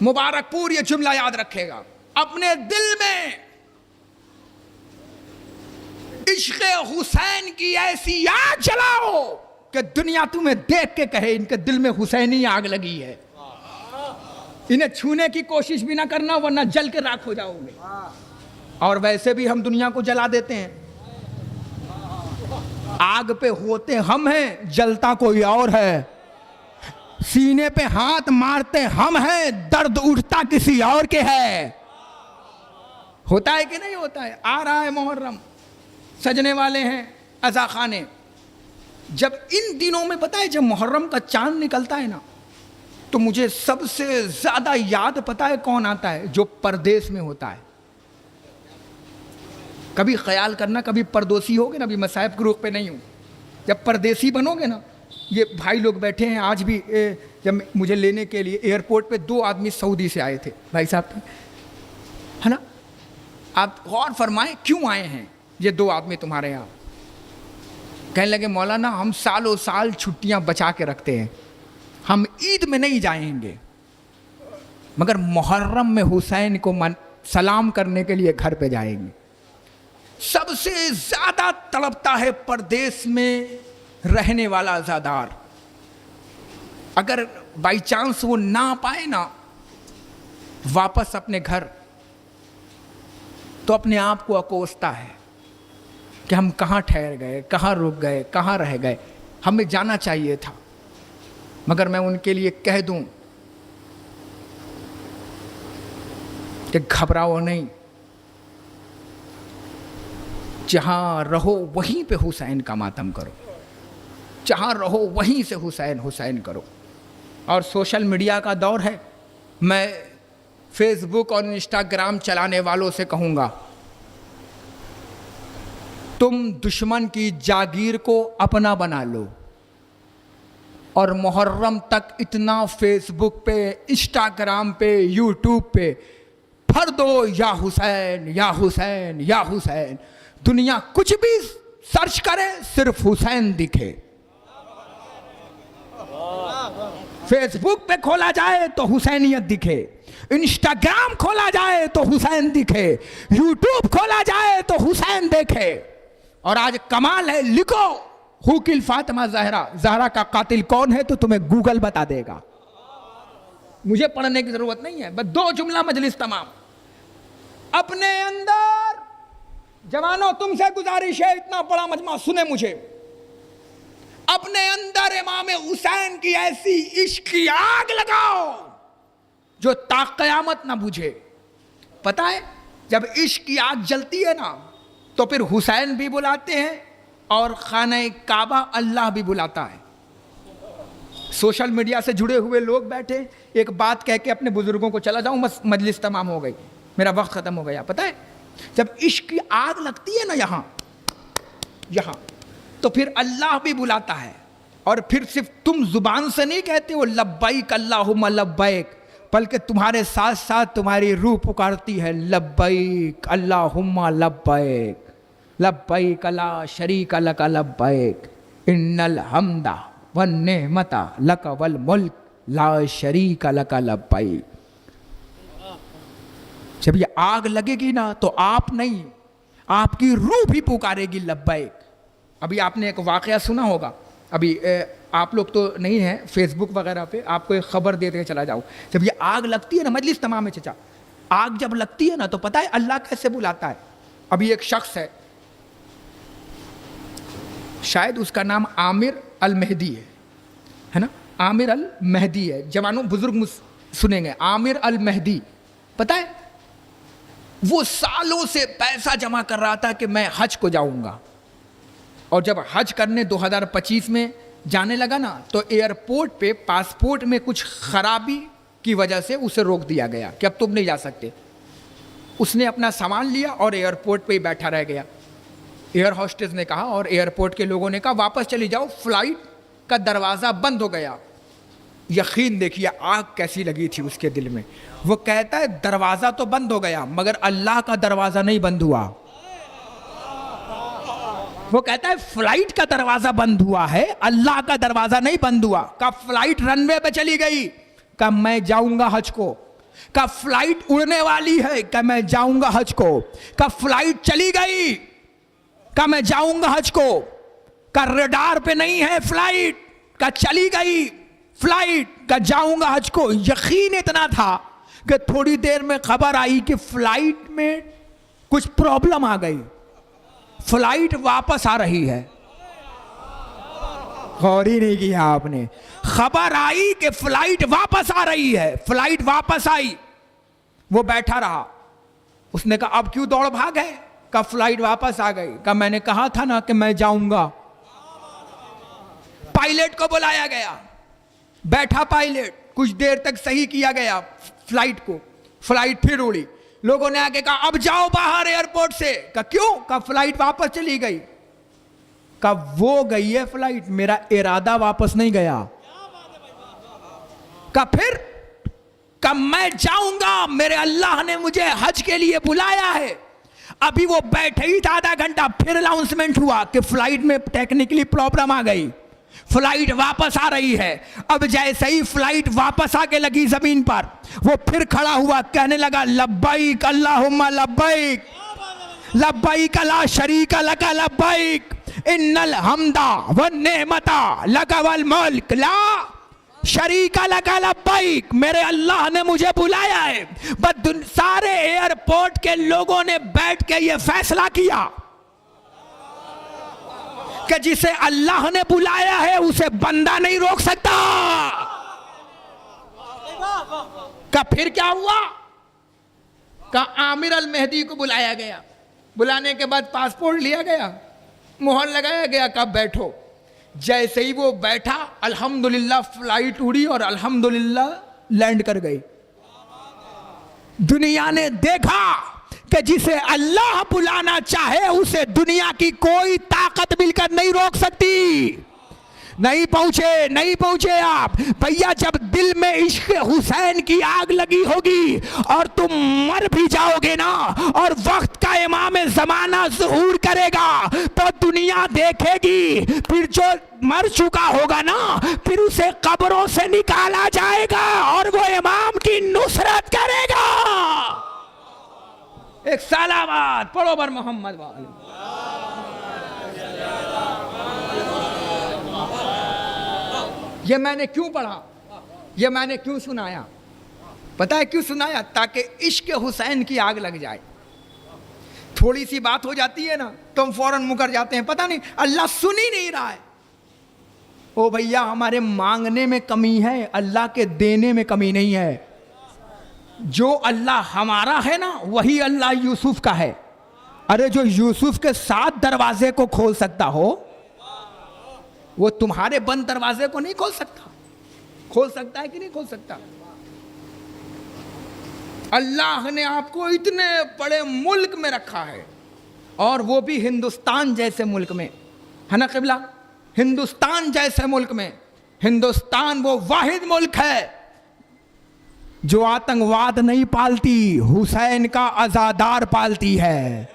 मुबारकपुर ये जुमला याद रखेगा। अपने दिल में इश्क़ हुसैन की ऐसी आग जलाओ कि दुनिया तुम्हें देख के कहे इनके दिल में हुसैनी आग लगी है। इन्हें छूने की कोशिश भी ना करना, वरना जल के राख हो जाओगे। और वैसे भी हम दुनिया को जला देते हैं। आग पे होते हम हैं, जलता कोई और है। सीने पे हाथ मारते हम हैं, दर्द उठता किसी और के है। होता है कि नहीं होता है? आ रहा है मुहर्रम, सजने वाले हैं अज़ा खाने। जब इन दिनों में पता है, जब मुहर्रम का चांद निकलता है ना, तो मुझे सबसे ज्यादा याद पता है कौन आता है? जो परदेश में होता है। कभी ख्याल करना, कभी परदोसी होगे ना, अभी मैं साहिब के रूप पे नहीं हूँ, जब परदेसी बनोगे ना, ये भाई लोग बैठे हैं आज भी, जब मुझे लेने के लिए एयरपोर्ट पे 2 आदमी सऊदी से आए थे भाई साहब, है ना, आप गौर फरमाएं क्यों आए हैं ये 2 आदमी तुम्हारे यहाँ। कहने लगे मौलाना हम सालों साल छुट्टियां बचा के रखते हैं, हम ईद में नहीं जाएंगे, मगर मुहर्रम में हुसैन को सलाम करने के लिए घर पे जाएंगे। सबसे ज्यादा तड़पता है परदेश में रहने वाला अज़ादार। अगर बाई चांस वो ना पाए ना वापस अपने घर, तो अपने आप को अकोसता है कि हम कहाँ ठहर गए, कहाँ रुक गए, कहाँ रह गए, हमें जाना चाहिए था। मगर मैं उनके लिए कह दूं कि घबराओ नहीं, जहां रहो वहीं पे हुसैन का मातम करो, जहां रहो वहीं से हुसैन हुसैन करो। और सोशल मीडिया का दौर है, मैं फेसबुक और इंस्टाग्राम चलाने वालों से कहूंगा, तुम दुश्मन की जागीर को अपना बना लो और मुहर्रम तक इतना फेसबुक पे, इंस्टाग्राम पे, यूट्यूब पे भर दो या हुसैन या हुसैन या हुसैन। दुनिया कुछ भी सर्च करे, सिर्फ हुसैन दिखे। फेसबुक पे खोला जाए तो हुसैनियत दिखे, इंस्टाग्राम खोला जाए तो हुसैन दिखे, यूट्यूब खोला जाए तो हुसैन देखे। और आज कमाल है, लिखो हु किल फातिमा ज़हरा, ज़हरा का कातिल कौन है, तो तुम्हें गूगल बता देगा, मुझे पढ़ने की जरूरत नहीं है। बस 2 जुमला मजलिस तमाम। अपने अंदर जवानों, तुमसे गुजारिश है, इतना बड़ा मजमा सुने मुझे, अपने अंदर इमाम हुसैन की ऐसी इश्क की आग लगाओ जो ता क़यामत ना बुझे। पता है, जब इश्क की आग जलती है ना, तो फिर हुसैन भी बुलाते हैं और खाने काबा अल्लाह भी बुलाता है। सोशल मीडिया से जुड़े हुए लोग बैठे, एक बात कह के अपने बुजुर्गों को चला जाऊं, बस मजलिस तमाम हो गई, मेरा वक्त खत्म हो गया। पता है, जब इश्क की आग लगती है ना यहाँ, तो फिर अल्लाह भी बुलाता है। और फिर सिर्फ तुम जुबान से नहीं कहते हो लब्बैक अल्लाहुम्मा लब्बैक, बल्कि तुम्हारे साथ साथ तुम्हारी रूह पुकारती है लब्बैक अल्लाहुम्मा लब्बैक, लब्बैक ला शरीक लक लब्बैक, इन्नल हम्दा वन नेमता लक वल मुल्क ला शरीक लक लब्बैक। जब ये आग लगेगी ना, तो आप नहीं, आपकी रूह भी पुकारेगी लब्बैक। अभी आपने एक वाकया सुना होगा, अभी आप लोग तो नहीं हैं फेसबुक वगैरह पे, आपको एक खबर दे के चला जाऊँ। जब ये आग लगती है ना, मजलिस तमाम है चचा, आग जब लगती है ना, तो पता है अल्लाह कैसे बुलाता है। अभी एक शख्स है, शायद उसका नाम आमिर अल मेहदी है ना, आमिर अल मेहदी है, जवानों बुजुर्ग सुनेंगे, आमिर अल मेहदी। पता है, वो सालों से पैसा जमा कर रहा था कि मैं हज को जाऊंगा, और जब हज करने 2025 में जाने लगा ना, तो एयरपोर्ट पे पासपोर्ट में कुछ खराबी की वजह से उसे रोक दिया गया कि अब तुम नहीं जा सकते। उसने अपना सामान लिया और एयरपोर्ट पे ही बैठा रह गया। एयर होस्टेस ने कहा और एयरपोर्ट के लोगों ने कहा वापस चली जाओ, फ्लाइट का दरवाज़ा बंद हो गया। यकीन देखिए आग कैसी लगी थी उसके दिल में। वो कहता है दरवाज़ा तो बंद हो गया, मगर अल्लाह का दरवाज़ा नहीं बंद हुआ। वो कहता है फ्लाइट का दरवाजा बंद हुआ है, अल्लाह का दरवाजा नहीं बंद हुआ। का फ्लाइट रनवे पे चली गई, का मैं जाऊंगा हज को। का फ्लाइट उड़ने वाली है, का मैं जाऊंगा हज को। का फ्लाइट चली गई, का मैं जाऊंगा हज को। का रडार पे नहीं है फ्लाइट, का चली गई फ्लाइट, का जाऊंगा हज को। यकीन इतना था कि थोड़ी देर में खबर आई कि फ्लाइट में कुछ प्रॉब्लम आ गई, फ्लाइट वापस आ रही है। गौर ही नहीं किया आपने, खबर आई कि फ्लाइट वापस आ रही है। फ्लाइट वापस आई, वो बैठा रहा, उसने कहा अब क्यों दौड़ भाग है? कहा फ्लाइट वापस आ गई। कहा मैंने कहा था ना कि मैं जाऊंगा। पायलट को बुलाया गया, बैठा पायलट, कुछ देर तक सही किया गया फ्लाइट को, फ्लाइट फिर उड़ी। लोगों ने आके कहा अब जाओ बाहर एयरपोर्ट से। कहा क्यों? कहा फ्लाइट वापस चली गई। कहा वो गई है फ्लाइट, मेरा इरादा वापस नहीं गया। कहा फिर? कहा मैं जाऊंगा, मेरे अल्लाह ने मुझे हज के लिए बुलाया है। अभी वो बैठे ही था आधा घंटा, फिर अनाउंसमेंट हुआ कि फ्लाइट में टेक्निकली प्रॉब्लम आ गई, फ्लाइट वापस आ रही है। अब जैसे ही फ्लाइट वापस आके लगी जमीन पर, वो फिर खड़ा हुआ, कहने लगा लब्बैक अल्लाहुम्मा लब्बैक, लब्बैक ला शरीका लका लब्बैक, इन्नल हम्दा वन नेमता लका वल मुल्क ला शरीका लका लब्बैक। मेरे अल्लाह ने मुझे बुलाया है। बस सारे एयरपोर्ट के लोगों ने बैठ के ये फैसला किया कि जिसे अल्लाह ने बुलाया है उसे बंदा नहीं रोक सकता। का फिर क्या हुआ? का आमिर अल मेहदी को बुलाया गया। बुलाने के बाद पासपोर्ट लिया गया, मोहर लगाया गया, कब बैठो। जैसे ही वो बैठा, अल्हम्दुलिल्लाह फ्लाइट उड़ी और अल्हम्दुलिल्लाह लैंड कर गई। दुनिया ने देखा कि जिसे अल्लाह बुलाना चाहे उसे दुनिया की कोई ताकत मिलकर नहीं रोक सकती। नहीं पहुंचे आप भैया। जब दिल में इश्क हुसैन की आग लगी होगी और तुम मर भी जाओगे ना, और वक्त का इमाम जमाना ज़ुहूर करेगा, तो दुनिया देखेगी। फिर जो मर चुका होगा ना, फिर उसे कब्रों से निकाला जाएगा और वो इमाम की नुसरत करेगा। एक सलावत पढ़ो बर मोहम्मद वाले। ये मैंने क्यों पढ़ा, ये मैंने क्यों सुनाया? पता है क्यों सुनाया? ताकि इश्क हुसैन की आग लग जाए। थोड़ी सी बात हो जाती है ना तो हम फौरन मुकर जाते हैं, पता नहीं अल्लाह सुन ही नहीं रहा है। ओ भैया, हमारे मांगने में कमी है, अल्लाह के देने में कमी नहीं है। जो अल्लाह हमारा है ना, वही अल्लाह यूसुफ का है। अरे जो यूसुफ के 7 दरवाजे को खोल सकता हो, वो तुम्हारे बंद दरवाजे को नहीं खोल सकता। खोल सकता है कि नहीं खोल सकता? अल्लाह ने आपको इतने बड़े मुल्क में रखा है, और वो भी हिंदुस्तान जैसे मुल्क में, है ना क़िबला? हिंदुस्तान जैसे मुल्क में। हिंदुस्तान वो वाहिद मुल्क है जो आतंकवाद नहीं पालती, हुसैन का अज़ादार पालती है।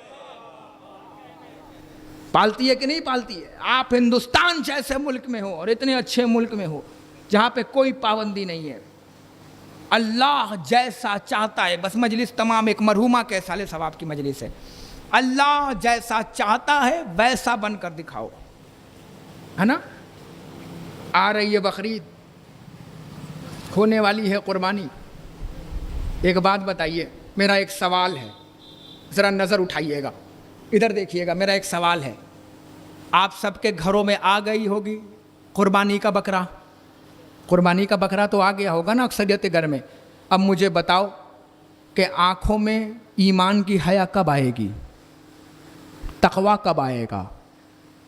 पालती है कि नहीं पालती है? आप हिंदुस्तान जैसे मुल्क में हो, और इतने अच्छे मुल्क में हो जहाँ पे कोई पाबंदी नहीं है। अल्लाह जैसा चाहता है, बस मजलिस तमाम एक मरहुमा के साले सवाब की मजलिस है। अल्लाह जैसा चाहता है वैसा बनकर दिखाओ, है ना? आ रही है बकरीद, होने वाली है कुर्बानी। एक बात बताइए, मेरा एक सवाल है, ज़रा नज़र उठाइएगा, इधर देखिएगा। मेरा एक सवाल है, आप सबके घरों में आ गई होगी कुर्बानी का बकरा। कुर्बानी का बकरा तो आ गया होगा ना अक्सरियत घर में। अब मुझे बताओ कि आँखों में ईमान की हया कब आएगी? तकवा कब आएगा?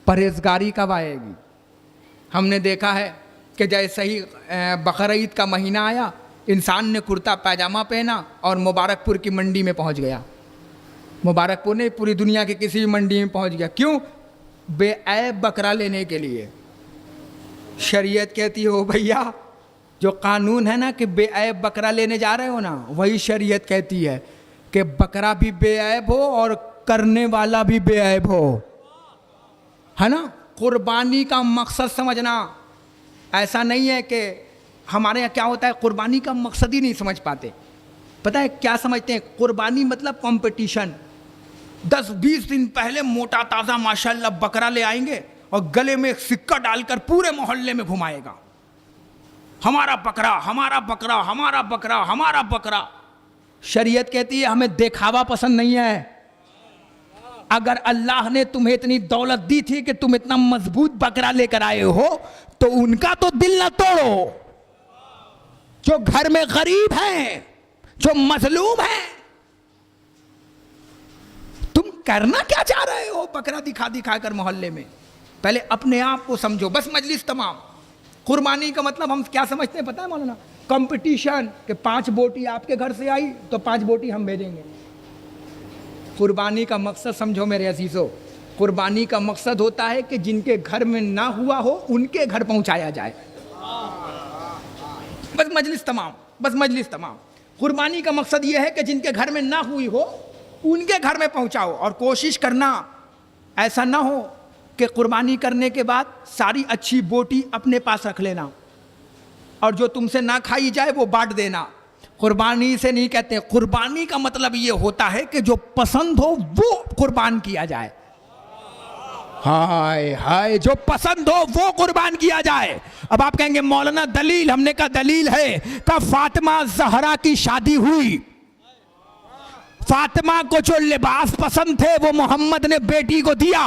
परहेजगारी कब आएगी? हमने देखा है कि जैसे ही बकरा ईद का महीना आया, इंसान ने कुर्ता पैजामा पहना और मुबारकपुर की मंडी में पहुंच गया। मुबारकपुर ने पूरी दुनिया की किसी भी मंडी में पहुंच गया। क्यों? बेऐब बकरा लेने के लिए। शरीयत कहती हो भैया, जो कानून है ना कि बेऐब बकरा लेने जा रहे हो ना, वही शरीयत कहती है कि बकरा भी बेऐब हो और करने वाला भी बेऐब हो, है ना? कुर्बानी का मकसद समझना। ऐसा नहीं है कि हमारे यहाँ क्या होता है, कुर्बानी का मकसद ही नहीं समझ पाते। पता है क्या समझते हैं? कुर्बानी मतलब कंपटीशन। 10-20 दिन पहले मोटा ताज़ा माशाल्लाह बकरा ले आएंगे और गले में एक सिक्का डालकर पूरे मोहल्ले में घुमाएगा, हमारा बकरा, हमारा बकरा, हमारा बकरा, हमारा बकरा। शरीयत कहती है हमें देखावा पसंद नहीं है। अगर अल्लाह ने तुम्हें इतनी दौलत दी थी कि तुम इतना मजबूत बकरा लेकर आए हो, तो उनका तो दिल न तोड़ो। जो घर में गरीब हैं, जो मजलूम हैं, करना क्या चाह रहे हो बकरा दिखा दिखा कर मोहल्ले में? पहले अपने आप को समझो। बस मजलिस तमाम। कुर्बानी का मतलब हम क्या समझते हैं पता है मौलाना? कंपटीशन के 5 बोटी आपके घर से आई तो 5 बोटी हम भेजेंगे। कुर्बानी का मकसद समझो मेरे अजीजों, कुर्बानी का मकसद होता है कि जिनके घर में ना हुआ हो उनके घर पहुंचाया जाए। बस मजलिस तमाम, बस मजलिस तमाम। कुर्बानी का मकसद यह है कि जिनके घर में ना हुई हो उनके घर में पहुंचाओ। और कोशिश करना ऐसा ना हो कि कुर्बानी करने के बाद सारी अच्छी बोटी अपने पास रख लेना और जो तुमसे ना खाई जाए वो बांट देना। कुर्बानी से नहीं कहते। कुर्बानी का मतलब ये होता है कि जो पसंद हो वो कुर्बान किया जाए। हाय हाय, जो पसंद हो वो कुर्बान किया जाए। अब आप कहेंगे मौलाना दलील? हमने कहा दलील है। का फातिमा जहरा की शादी हुई, फातिमा को जो लिबास पसंद थे वो मोहम्मद ने बेटी को दिया।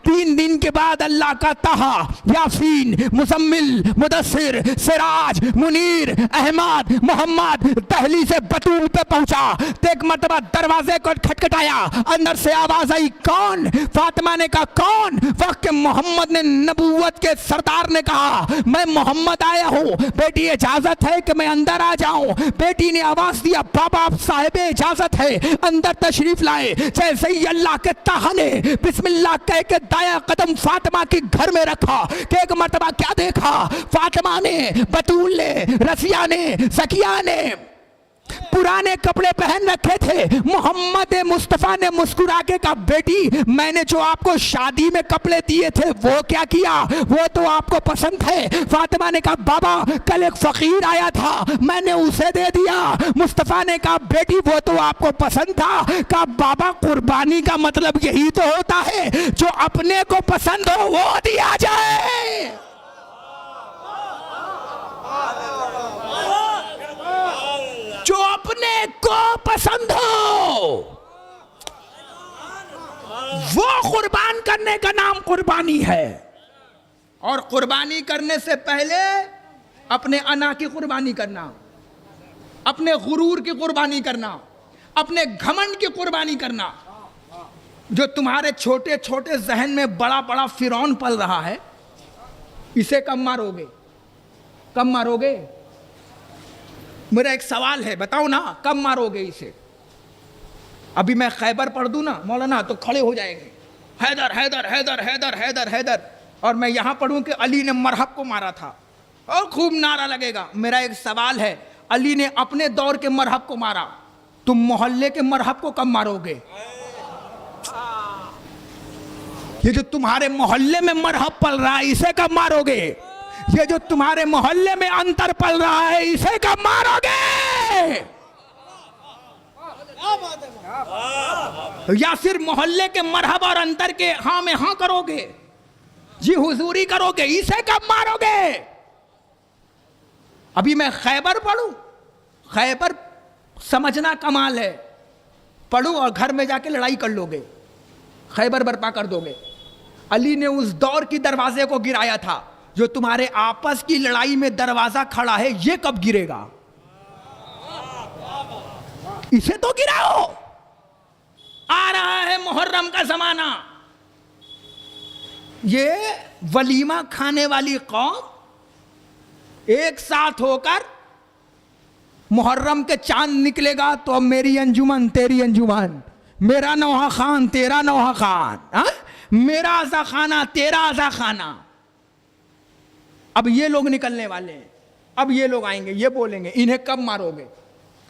3 दिन के बाद अल्लाह का तहा, यासीन, मुजम्मिल, मुदस्सिर, सिराज, मुनीर, अहमद, मोहम्मद दहली से बतूल पे पहुंचा। तो एक मर्तबा दरवाजे को खटखटाया, अंदर से आवाज आई, कौन? फातिमा ने कहा कौन? वक्त मोहम्मद ने, नबूवत के सरदार ने कहा, मैं मोहम्मद आया हूं, बेटी इजाजत है कि मैं अंदर आ जाऊं? बेटी ने आवाज दिया, बाबा आप साहिब इजाजत है, अंदर तशरीफ लाए। जैसे ही अल्लाह के ताहा ने बिस्मिल्लाह कह के दाया कदम फातिमा के घर में रखा कि एक मर्तबा क्या देखा? फातिमा ने, बतूल ने, रसिया ने, सकिया ने पुराने कपड़े पहन रखे थे। मोहम्मद मुस्तफ़ा ने मुस्कुरा के कहा, बेटी मैंने जो आपको शादी में कपड़े दिए थे वो क्या किया? वो तो आपको पसंद है। फातिमा ने कहा, बाबा कल एक फकीर आया था मैंने उसे दे दिया। मुस्तफ़ा ने कहा, बेटी वो तो आपको पसंद था। कहा, बाबा कुर्बानी का मतलब यही तो होता है जो अपने को पसंद हो वो दिया जाए। जो अपने को पसंद हो वो कुर्बान करने का नाम कुर्बानी है। और कुर्बानी करने से पहले अपने अना की कुर्बानी करना, अपने गुरूर की कुर्बानी करना, अपने घमंड की कुर्बानी करना। जो तुम्हारे छोटे छोटे जहन में बड़ा बड़ा फिरौन पल रहा है, इसे कब मारोगे? कब मारोगे? मेरा एक सवाल है, बताओ ना, कब मारोगे इसे? अभी मैं खैबर पढ़ दूं ना मौलाना तो खड़े हो जाएंगे, हैदर हैदर हैदर हैदर हैदर हैदर। और मैं यहां पढ़ूं कि अली ने मरहब को मारा था और खूब नारा लगेगा। मेरा एक सवाल है, अली ने अपने दौर के मरहब को मारा, तुम मोहल्ले के मरहब को कब मारोगे? ये जो तुम्हारे मोहल्ले में मरहब पल रहा है इसे कब मारोगे? ये जो तुम्हारे मोहल्ले में अंतर पल रहा है इसे कब मारोगे? या सिर्फ मोहल्ले के मरहब और अंतर के हाँ में हाँ करोगे, जी हुजूरी करोगे, इसे कब मारोगे? अभी मैं खैबर पढ़ूं, खैबर समझना कमाल है, पढ़ूं और घर में जाके लड़ाई कर लोगे, खैबर बर्पा कर दोगे। अली ने उस दौर की दरवाजे को गिराया था। जो तुम्हारे आपस की लड़ाई में दरवाजा खड़ा है ये कब गिरेगा? इसे तो गिराओ। आ रहा है मुहर्रम का जमाना, ये वलीमा खाने वाली कौम एक साथ होकर मुहर्रम के चांद निकलेगा तो अब मेरी अंजुमन तेरी अंजुमन, मेरा नौहा खान तेरा नौहा खान, मेरा आजा खाना तेरा आजा खाना। अब ये लोग निकलने वाले हैं, अब ये लोग आएंगे, ये बोलेंगे, इन्हें कब मारोगे?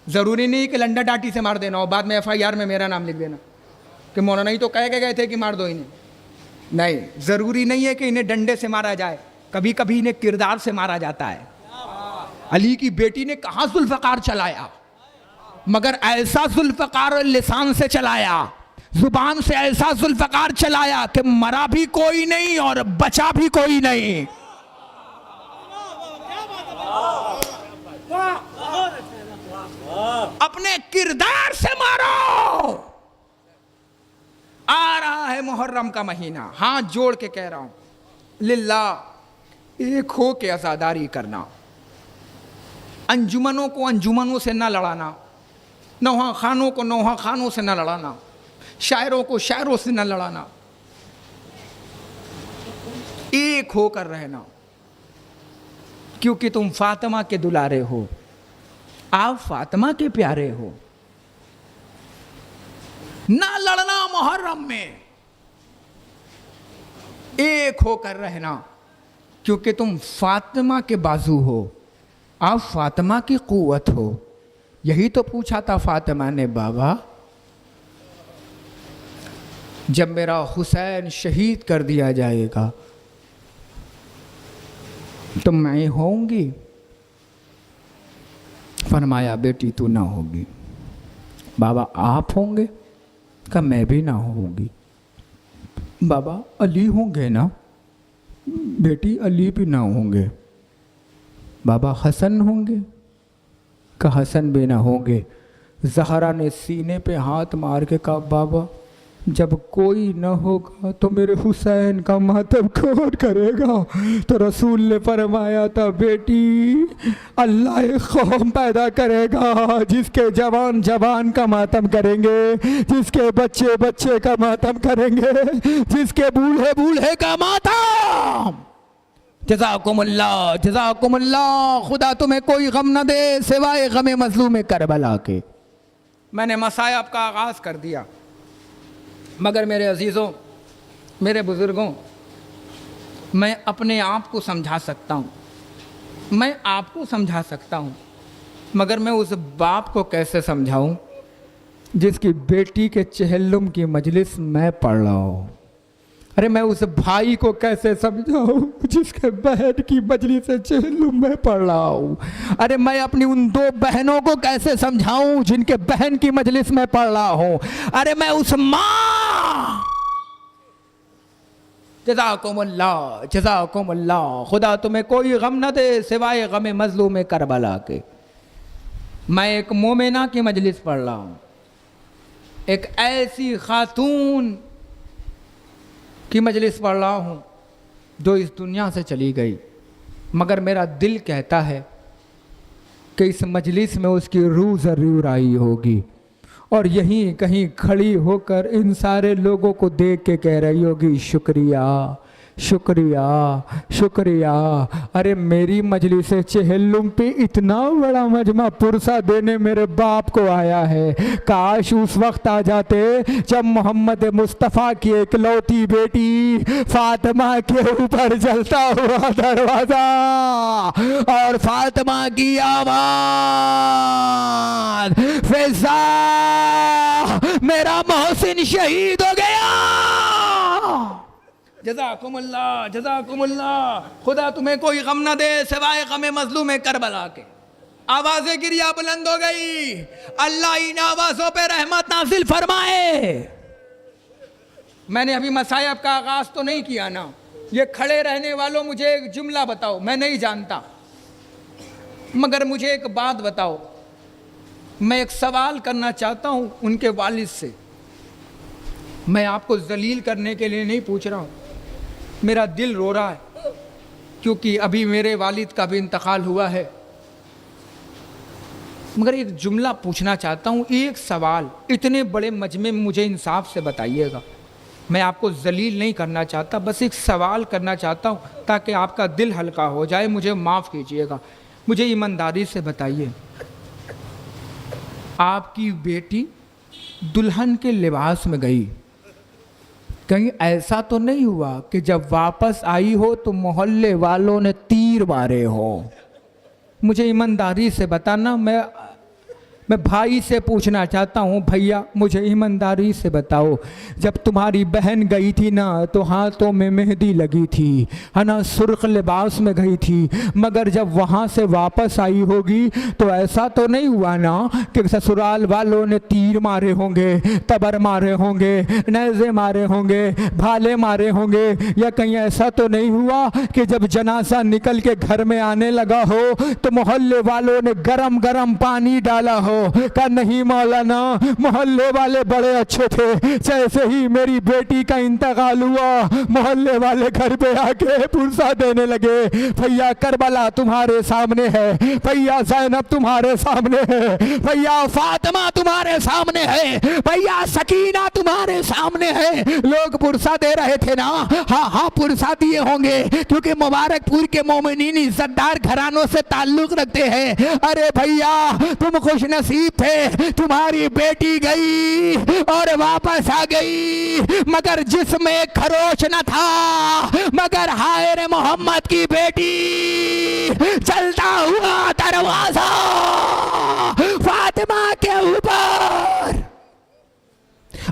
जरूरी नहीं कि लंडा डाटी से मार देना हो, बाद में FIR में मेरा नाम लिख देना कि मौलाना ही तो कह के गए थे कि मार दो इन्हें। नहीं, जरूरी नहीं है कि इन्हें डंडे से मारा जाए, कभी कभी इन्हें किरदार से मारा जाता है। अली की बेटी ने कहां जुल्फकार चलाया, मगर ऐसा जुल्फकार लिसान से चलाया, जुबान से ऐसा जुल्फकार चलाया कि मरा भी कोई नहीं और बचा भी कोई नहीं। अपने किरदार से मारो। आ रहा है मुहर्रम का महीना, हाथ जोड़ के कह रहा हूं, लिल्लाह एक हो के आजादारी करना, अंजुमनों को अंजुमनों से ना लड़ाना, नौहा खानों को नौहा खानों से ना लड़ाना, शायरों को शायरों से न लड़ाना, एक होकर रहना, क्योंकि तुम फातिमा के दुलारे हो, आप फातिमा के प्यारे हो। ना लड़ना मुहर्रम में, एक होकर रहना, क्योंकि तुम फातिमा के बाजू हो, आप फातिमा की कुव्वत हो। यही तो पूछा था फातिमा ने, बाबा जब मेरा हुसैन शहीद कर दिया जाएगा तो मैं होंगी? फरमाया बेटी तू ना होगी। बाबा आप होंगे? का मैं भी ना होंगी। बाबा अली होंगे ना? बेटी अली भी ना होंगे। बाबा हसन होंगे? का हसन भी ना होंगे। ज़हरा ने सीने पे हाथ मार के कहा बाबा जब कोई न होगा तो मेरे हुसैन का मातम कौन करेगा? तो रसूल ने फरमाया था बेटी अल्लाह एक कौम पैदा करेगा जिसके जवान जवान का मातम करेंगे, जिसके बच्चे बच्चे का मातम करेंगे, जिसके बूढ़े बूढ़े का मातम। जज़ाकुमुल्लाह जज़ाकुमुल्लाह, खुदा तुम्हें कोई गम न दे सिवाय गम मज़लूम करबला के। मैंने मसायब का आगाज़ कर दिया, मगर मेरे अजीज़ों, मेरे बुज़ुर्गों, मैं अपने आप को समझा सकता हूँ, मैं आपको समझा सकता हूँ, मगर मैं उस बाप को कैसे समझाऊँ जिसकी बेटी के चहल्लुम की मजलिस मैं पढ़ रहा हूँ? अरे मैं उस भाई को कैसे समझाऊँ जिसके बहन की मजलिस से चहल्लुम मैं पढ़ रहा हूँ? अरे मैं अपनी उन दो बहनों को कैसे समझाऊँ जिनके बहन की मजलिस में पढ़ रहा हूँ? अरे मैं उस माँ, जज़ाकुमुल्लाह जज़ाकुमुल्लाह, खुदा तुम्हें कोई गम न दे सिवाय गम मज़लूम करबला के। मैं एक मोमिना की मजलिस पढ़ रहा हूँ, एक ऐसी खातून की मजलिस पढ़ रहा हूँ जो इस दुनिया से चली गई, मगर मेरा दिल कहता है कि इस मजलिस में उसकी रूह ज़रूर आई होगी और यहीं कहीं खड़ी होकर इन सारे लोगों को देख के कह रही होगी शुक्रिया शुक्रिया शुक्रिया। अरे मेरी मजलिस चहल्लुम पे इतना बड़ा मजमा पुरसा देने मेरे बाप को आया है। काश उस वक्त आ जाते जब मोहम्मद मुस्तफ़ा की एकलौती बेटी फातिमा के ऊपर जलता हुआ दरवाजा और फातिमा की आवाज़, फिजा मेरा मोहसिन शहीद हो गया। जज़ाकुमुल्लाह जज़ाकुमुल्लाह, खुदा तुम्हें कोई गम न दे सिवाय गम मज़लूम करबला के। आवाज़ें गिरिया बुलंद हो गई, अल्लाह इन आवाज़ों पे रहमत नाजिल फरमाए। मैंने अभी मसायब का आगाज़ तो नहीं किया ना, ये खड़े रहने वालों मुझे एक जुमला बताओ, मैं नहीं जानता, मगर मुझे एक बात बताओ। मैं एक सवाल करना चाहता हूँ उनके वालिद से, मैं आपको जलील करने के लिए नहीं पूछ रहा हूँ, मेरा दिल रो रहा है क्योंकि अभी मेरे वालिद का भी इंतकाल हुआ है, मगर एक जुमला पूछना चाहता हूँ, एक सवाल इतने बड़े मजमे में मुझे इंसाफ से बताइएगा। मैं आपको जलील नहीं करना चाहता, बस एक सवाल करना चाहता हूँ ताकि आपका दिल हल्का हो जाए। मुझे माफ़ कीजिएगा, मुझे ईमानदारी से बताइए, आपकी बेटी दुल्हन के लिबास में गई, कहीं ऐसा तो नहीं हुआ कि जब वापस आई हो तो मोहल्ले वालों ने तीर मारे हो? मुझे ईमानदारी से बताना, मैं भाई से पूछना चाहता हूँ, भैया मुझे ईमानदारी से बताओ, जब तुम्हारी बहन गई थी ना तो हाथों में मेहंदी लगी थी, है ना, सुर्ख लिबास में गई थी, मगर जब वहाँ से वापस आई होगी तो ऐसा तो नहीं हुआ ना कि ससुराल वालों ने तीर मारे होंगे, तबर मारे होंगे, नेज़े मारे होंगे, भाले मारे होंगे, या कहीं ऐसा तो नहीं हुआ कि जब जनाजा निकल के घर में आने लगा हो तो मोहल्ले वालों ने गरम गरम पानी डाला हो, कहा नहीं मौलाना, मोहल्ले वाले बड़े अच्छे थे, जैसे ही मेरी बेटी का इंतकाल हुआ मोहल्ले वाले घर पे आके पुरसा देने लगे, भैया करबला तुम्हारे सामने है, भैया ज़ैनब तुम्हारे सामने है, भैया फातिमा तुम्हारे सामने है, भैया सकीना तुम्हारे सामने है। लोग पुरसा दे रहे थे ना, हाँ हाँ पुरसा दिए होंगे, क्योंकि मुबारकपुर के मोमिनीन इज्जतदार घरानों से ताल्लुक रखते हैं। अरे भैया तुम खुश नसीब थे, तुम्हारी बेटी गई और वापस आ गई, मगर जिसमें खरोच न था, मगर हाय रे मोहम्मद की बेटी, चलता हुआ दरवाजा फातिमा के ऊपर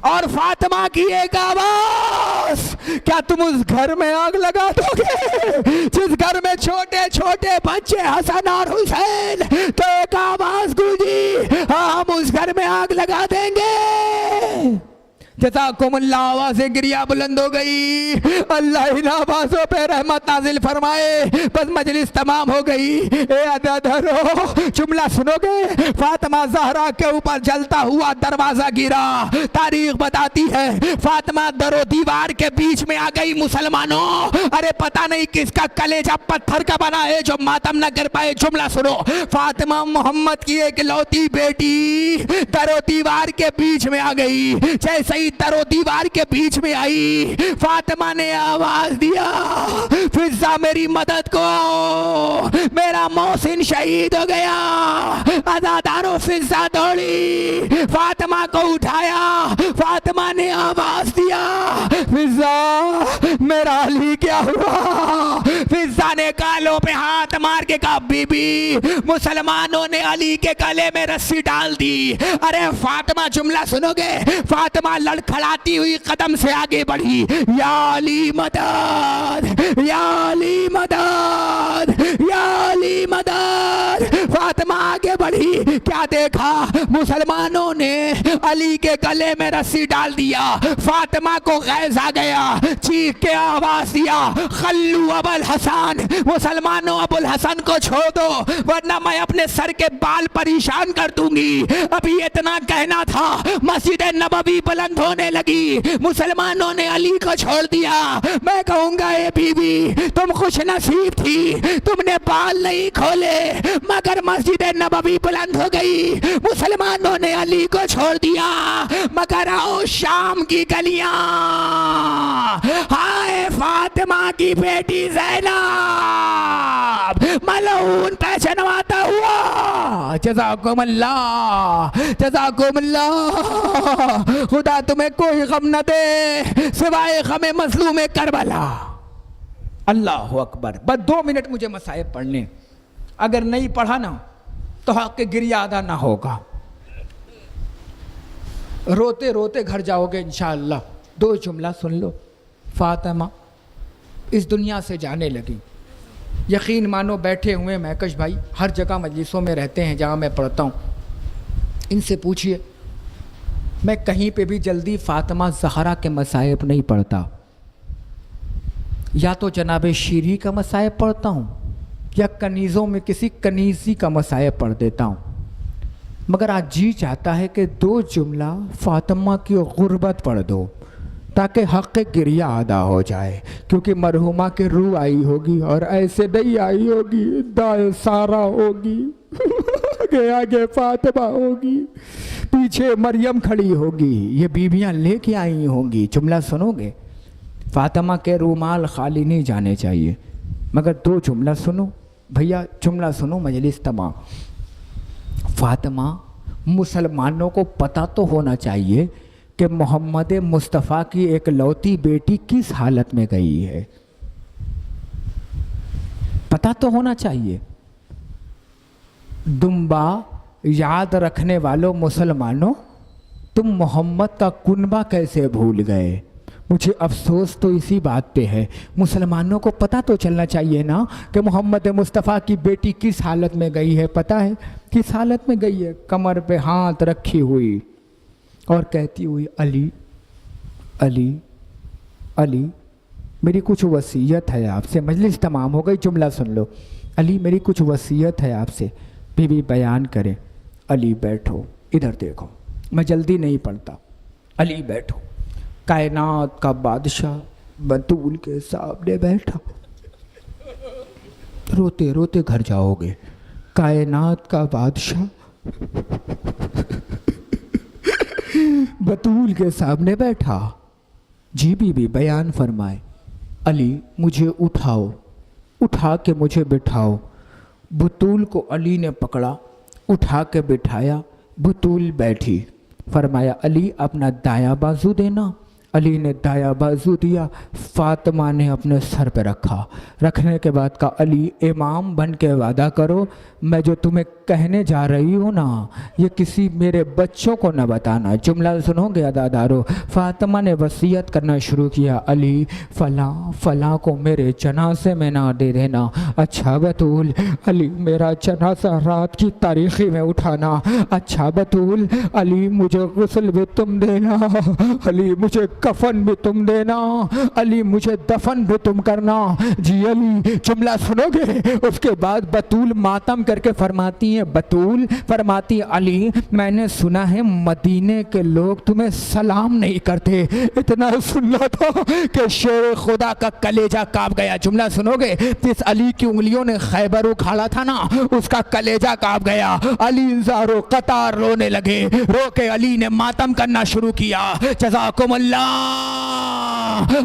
और फातिमा की एक आवाज, क्या तुम उस घर में आग लगा दोगे जिस घर में छोटे छोटे बच्चे हसन और हुसैन? तो एक आवाज गूंजी, हाँ हम उस घर में आग लगा देंगे। जज़ाकुमुल्लाह आवाज़ें गिरिया बुलंद हो गई। अल्लाह इन आवाज़ों पे रहमत नाजिल फरमाए। बस मजलिस तमाम हो गई। ए अदादरो जुमला सुनोगे? फातिमा ज़हरा के ऊपर जलता हुआ दरवाज़ा गिरा। तारीख बताती है फातिमा दरो दीवार के बीच में आ गई। मुसलमानों, अरे पता नहीं किसका कलेजा पत्थर का बना है जो मातम न कर पाए। जुमला सुनो, फातिमा मोहम्मद की एक लौती बेटी दरो दीवार के बीच में आ गई। जैसे ही दरो दीवार के बीच में आई, फातिमा ने आवाज दिया, फिजा मेरी मदद को, मेरा मोहसिन शहीद हो गया। अज़ादारों फिजा दौड़ी, फातिमा को उठाया। फातिमा ने आवाज दिया, फिजा मेरा अली क्या हुआ? फिजा ने गालों पे हाथ मार के कहा, बीबी मुसलमानों ने अली के गले में रस्सी डाल दी। अरे फातिमा, जुमला सुनोगे? फातिमा लड़खड़ाती हुई कदम से आगे बढ़ी। या अली मदद, या अली मदद, या अली मदद। फातिमा आगे बढ़ी, क्या देखा? मुसलमानों ने अली के गले में रस्सी डाल दिया। फातिमा को गैज़ आ गया, चीख के आवाज दिया, खल्लू अबुल हसन, मुसलमानों अबुल हसन को छोड़ दो वरना मैं अपने सर के बाल परेशान कर दूंगी। अभी इतना कहना था, मस्जिद नबवी बुलंद होने लगी। मुसलमानों ने अली को छोड़ दिया। मैं कहूंगा ए बीबी, तुम खुश नसीब थी, तुमने बाल नहीं खोले, मगर मस्जिद नबवी बुलंद हो गई। मुसलमानों ने अली को छोड़ दिया, मगर आओ शाम की गलियां, हाय फातिमा की बेटी ज़ैनब मलऊन पहचानवाता हुआ। जज़ाकुमुल्लाह, जज़ाकुमुल्लाह। खुदा तुम्हें कोई गम न दे सिवाय गमे मज़लूम करबला। अल्लाह अकबर। बस 2 मिनट मुझे मसाइब पढ़ने, अगर नहीं पढ़ा ना तो हक़ गिरिया अदा ना होगा। रोते रोते घर जाओगे इंशाअल्लाह। 2 जुमला सुन लो। फातिमा इस दुनिया से जाने लगी। यकीन मानो बैठे हुए महकश भाई हर जगह मजलिसों में रहते हैं जहाँ मैं पढ़ता हूँ, इनसे पूछिए, मैं कहीं पे भी जल्दी फातिमा ज़हरा के मसाइब नहीं पढ़ता। या तो जनाब शीरी का मसाइब पढ़ता हूँ या कनीज़ों में किसी कनीज़ी का मसाइब पढ़ देता हूँ। मगर आज जी चाहता है कि 2 जुमला फातिमा की गुर्बत पढ़ दो ताकि हक़ गिरिया अदा हो जाए, क्योंकि मरहुमा की रूह आई होगी और ऐसे नहीं आई होगी, दाएं सारा होगी आगे आगे फातिमा होगी, पीछे मरियम खड़ी होगी, ये बीबियां लेके आई होंगी। जुमला सुनोगे? फातिमा के रूमाल खाली नहीं जाने चाहिए। मगर 2 जुमला सुनो भैया, जुमला सुनो, मजलिस तमाम। फातिमा, मुसलमानों को पता तो होना चाहिए कि मोहम्मद मुस्तफ़ा की एक लौती बेटी किस हालत में गई है। पता तो होना चाहिए। दुम्बा याद रखने वालों मुसलमानों, तुम मोहम्मद का कुनबा कैसे भूल गए? मुझे अफसोस तो इसी बात पे है। मुसलमानों को पता तो चलना चाहिए ना कि मोहम्मद मुस्तफ़ा की बेटी किस हालत में गई है। पता है किस हालत में गई है? कमर पे हाथ रखी हुई और कहती हुई, अली अली अली, मेरी कुछ वसीयत है आपसे। मजलिस तमाम हो गई, जुमला सुन लो। अली, मेरी कुछ वसीयत है आपसे। बीबी बयान करे। अली बैठो, इधर देखो, मैं जल्दी नहीं पढ़ता। अली बैठो। कायनात का बादशाह बतूल के सामने बैठा। रोते रोते घर जाओगे। कायनात का बादशाह बतूल के सामने बैठा। जी बीबी बयान फरमाए। अली मुझे उठाओ, उठा के मुझे बिठाओ। बतूल को अली ने पकड़ा, उठा के बिठाया। बतूल बैठी। फरमाया अली अपना दायां बाजू देना। अली ने दायां बाजू दिया। फातिमा ने अपने सर पे रखा। रखने के बाद कहा अली इमाम बन के वादा करो, मैं जो तुम्हें कहने जा रही हूँ ना, ये किसी मेरे बच्चों को न बताना। जुमला सुनोगे अदादारो। फातिमा ने वसीयत करना शुरू किया, अली फ़लाँ फ़लाँ को मेरे जनाजे में ना दे देना। अच्छा बतूल, अली मेरा जनाजा रात की तारीखी में उठाना। अच्छा बतूल, अली मुझे गुस्ल भी तुम देना। अली मुझे कफन भी तुम देना। अली मुझे दफन भी तुम करना। जी अली। जुमला सुनोगे। उसके बाद बतूल मातम करके फरमाती है, बतूल फरमाती अली मैंने सुना है मदीने के लोग तुम्हें सलाम नहीं करते। इतना सुनना था कि शेर खुदा का कलेजा कांप गया। जुमला सुनोगे। जिस अली की उंगलियों ने खैबर उखाड़ा था ना, उसका कलेजा कांप गया। अली ज़ारो कतार रोने लगे। रो के अली ने मातम करना शुरू किया। जज़ाकुमुल्लाह।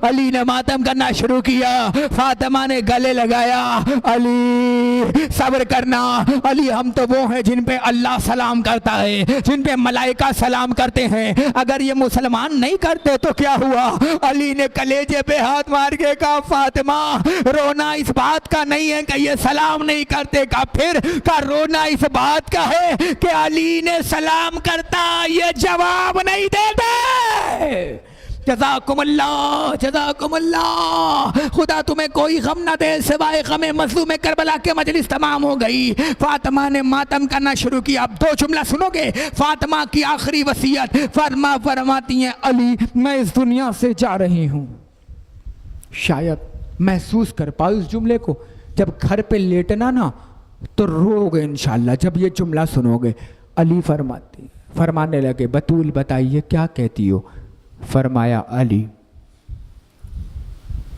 अली ने मातम करना शुरू किया। फातिमा ने गले लगाया, अली सब्र करना। अली हम तो वो हैं जिन पे अल्लाह सलाम करता है, जिन पे मलाइका सलाम करते हैं। अगर ये मुसलमान नहीं करते तो क्या हुआ? अली ने कलेजे पे हाथ मार के कहा, फातिमा रोना इस बात का नहीं है कि ये सलाम नहीं करते का, फिर का रोना इस बात का है कि अली ने सलाम करता ये जवाब नहीं देते। जज़ाकुमुल्लाह, जज़ाकुमुल्लाह। खुदा तुम्हें कोई गम ना दे सिवाय गम मज़लूम करबला के। मजलिस तमाम हो गई। फातिमा ने मातम करना शुरू किया। अब दो जुमला सुनोगे। फातिमा की आखिरी वसीयत। फरमाती हैं अली मैं इस दुनिया से जा रही हूँ। शायद महसूस कर पाओ इस जुमले को। जब घर पे लेटना ना तो रोगे इंशाल्लाह जब ये जुमला सुनोगे। अली फरमाने लगे, बतूल बताइए क्या कहती हो? फरमाया अली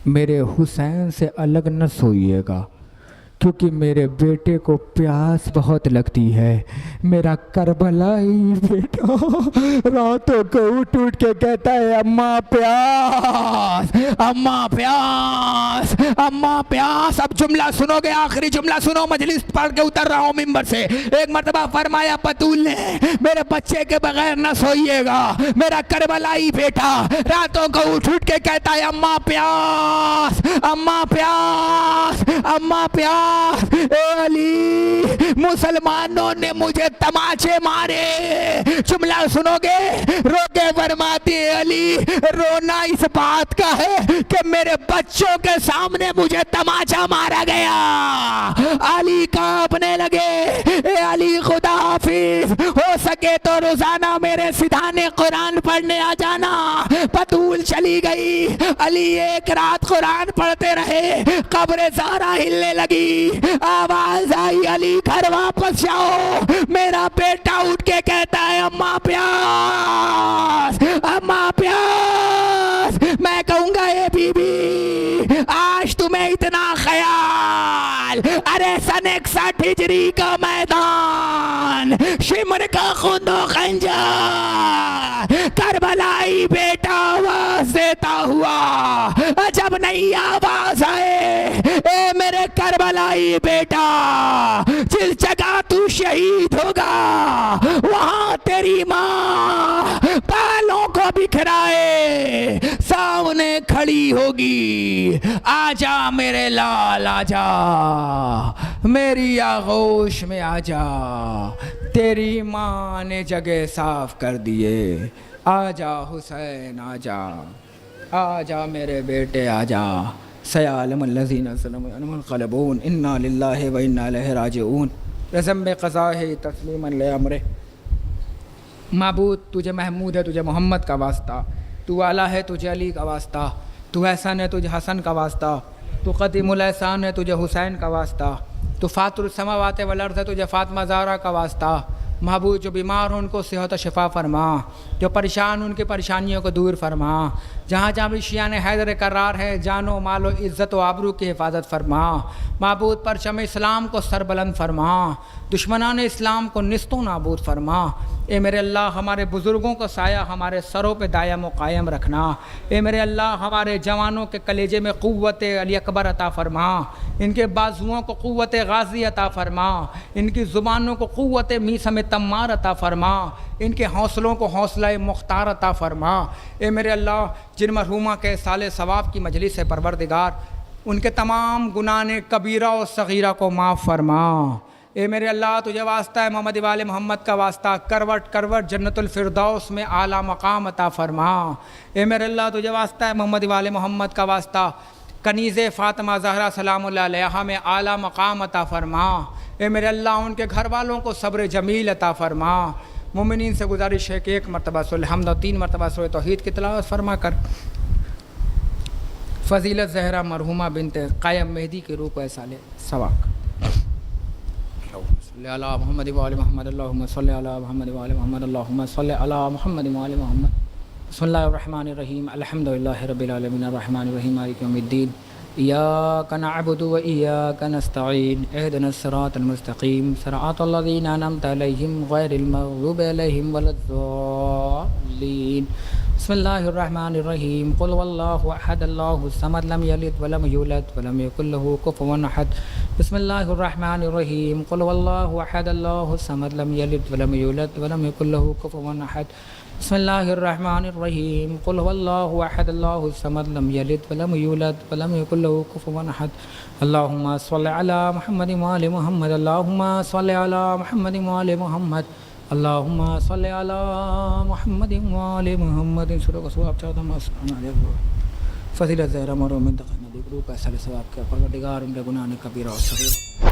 मेरे हुसैन से अलग न सोइएगा, क्योंकि मेरे बेटे को प्यास बहुत लगती है। मेरा करबलाई बेटा रातों को उठ उठ के कहता है अम्मा प्यास, अम्मा प्यास, अम्मा प्यास। अब जुमला सुनोगे, आखिरी जुमला सुनो। मजलिस पढ़ के उतर रहा हूँ मिंबर से। एक मर्तबा फरमाया बतूल ने मेरे बच्चे के बगैर न सोइएगा। मेरा करबलाई बेटा रातों को उठ उठ के कहता है अम्मा प्यास, अम्मा प्यास, अम्मा प्यास। ए अली मुसलमानों ने मुझे तमाचे मारे। जुमला सुनोगे। रोके फरमाती अली रोना इस बात का है कि मेरे बच्चों के सामने मुझे तमाचा मारा गया। अली कांपने लगे। ए अली खुदा हाफिज, हो सके तो रोजाना मेरे सिधाने कुरान पढ़ने आ जाना। बतूल चली गई। अली एक रात कुरान पढ़ते रहे। कब्र ज़हरा हिलने लगी। आवाज आई अली घर वापस जाओ। मेरा बेटा उठ के कहता है अम्मा प्यास, अम्मा प्यास। मैं कहूंगा ए बीबी आज तुम्हें इतना ख्याल। अरे सन 61 हिजरी का मैदान, शिमर का खूनो खंजर, करबलाई बेटा आवाज देता हुआ जब नई आवाज आए, ए मेरे करबलाई बेटा जिस जगह तू शहीद होगा वहां तेरी माँ बालों को बिखराए सामने खड़ी होगी। आजा मेरे लाल आजा, मेरी आगोश में आजा। तेरी माँ ने जगह साफ कर दिए। आजा हुसैन आजा, आजा मेरे बेटे आजा। सयालमल्लज़ीना सलमून इन्ना लिल्लाहि व इन्ना इलैहि राजिऊन। रज़म क़ज़ा है तस्लीमन ले अमरे। माबूद तुझे महमूद है, तुझे मोहम्मद का वास्ता। तू आला है, तुझे अली का वास्ता। तू एहसन है, तुझे हसन का वास्ता। तू क़दीमुल एहसान है, तुझे हुसैन का वास्ता। तू फ़ातिरुस समावात वल अर्ज़ है, तुझे फ़ातिमा ज़हरा का वास्ता। महबूब जो बीमार हो उनको सेहत शिफा फरमा, जो परेशान उनकी परेशानियों को दूर फरमा। जहाँ जहाँ भी शियान हैदर करार है, जानो मालो इज़्ज़त व आबरू की हिफाजत फरमा। महबूब परचम इस्लाम को सरबलंद फरमा, दुश्मनान इस्लाम को निस्तो नाबूद फरमा। ए मेरे अल्लाह हमारे बुज़ुर्गों को साया हमारे सरों पे दायम व कायम रखना। ए मेरे अल्लाह हमारे जवानों के कलेजे में क़ुव्वत अली अकबर अता फरमा, इनके बाजुओं को क़ुव्वत गाज़ी अता फरमा, इनकी ज़ुबानों को क़ुव्वत मीसम तम्मार अता फरमा, इनके हौसलों को हौसला मुख्तार अता फरमा। ए मेरे अल्लाह जिन मरहूमा के साले सवाब की मजलिस है परवरदिगार, उनके तमाम गुनाह कबीरा और सगीरा को माफ़ फरमा। ए मेरे अल्लाह तुझे वास्ता है मोहम्मद वाले मोहम्मद का वास्ता, करवट करवट जन्नतुल फिरदौस में आला मकाम अता फरमा। ए मेरे अल्लाह तुझे वास्ता है मोहम्मद वाले मोहम्मद का वास्ता, कनीज़े फ़ातिमा ज़हरा सलामुल्लाह अलैहा में आला मकाम अता फरमा। ए मेरे अल्लाह उनके घर वालों को सब्र जमील अता फरमा। मोमिनीन से गुजारिश है कि एक मरतबा सूरह हमद और 3 मरतबा सूरह तौहीद की तिलावत फरमा कर फ़ज़ीलत ज़हरा मरहुमा बिनत क़ायम मेहदी के रूप साले सवाक अला मोहम्मद व आले मोहम्मद अल्लाहुम्मा सल्लि अला मोहम्मद व आले मोहम्मद अल्लाहुम्मा सल्लि अला मोहम्मद व आले मोहम्मद। बिस्मिल्लाहिर रहमानिर रहीम, अल्हम्दुलिल्लाहि रब्बिल आलमीन, अर्रहमानिर रहीम, मालिकि यौमिद्दीन, इय्याका नअबुदु व इय्याका नस्तईन, इहदिनस सिरातल मुस्तक़ीम, सिरातल लज़ीना अनअमता अलैहिम गैरिल मग़ज़ूबि अलैहिम वलद्दाल्लीन। बिस्मिल्लाहिर्रहमानिर्रहीम, क़ुल हुवल्लाहु अहद, अल्लाहुस समद, लम यलिद व लम यूलद व लम यकुल लहू कुफुवन अहद। बिस्मिल्लाहिर्रहमानिर्रहीम, क़ुल हुवल्लाहु अहद, अल्लाहुस समद, लम यलिद व लम यूलद व लम यकुल लहू कुफुवन अहद। बिस्मिल्लाहिर्रहमानिर्रहीम, क़ुल हुवल्लाहु अहद, अल्लाहुस समद, लम यलिद व लम यूलद व लम यकुल लहू कुफुवन अहद। अल्लाहुम्मा सल्लि अला मुहम्मद व आले मुहम्मद, अल्लाहुम्मा सल्लि अला मुहम्मद व आले मुहम्मद, अल्लाहुम्मा सल्लि अला मुहम्मद व आले मुहम्मद। सूरह का सवाब चाहता हूँ फ़ज़ीलत ज़हरा मरो में तक़न्नदी ग्रुप ऐसा सवाब का परवरदिगार उनके गुनाह कबीरा और सगीरा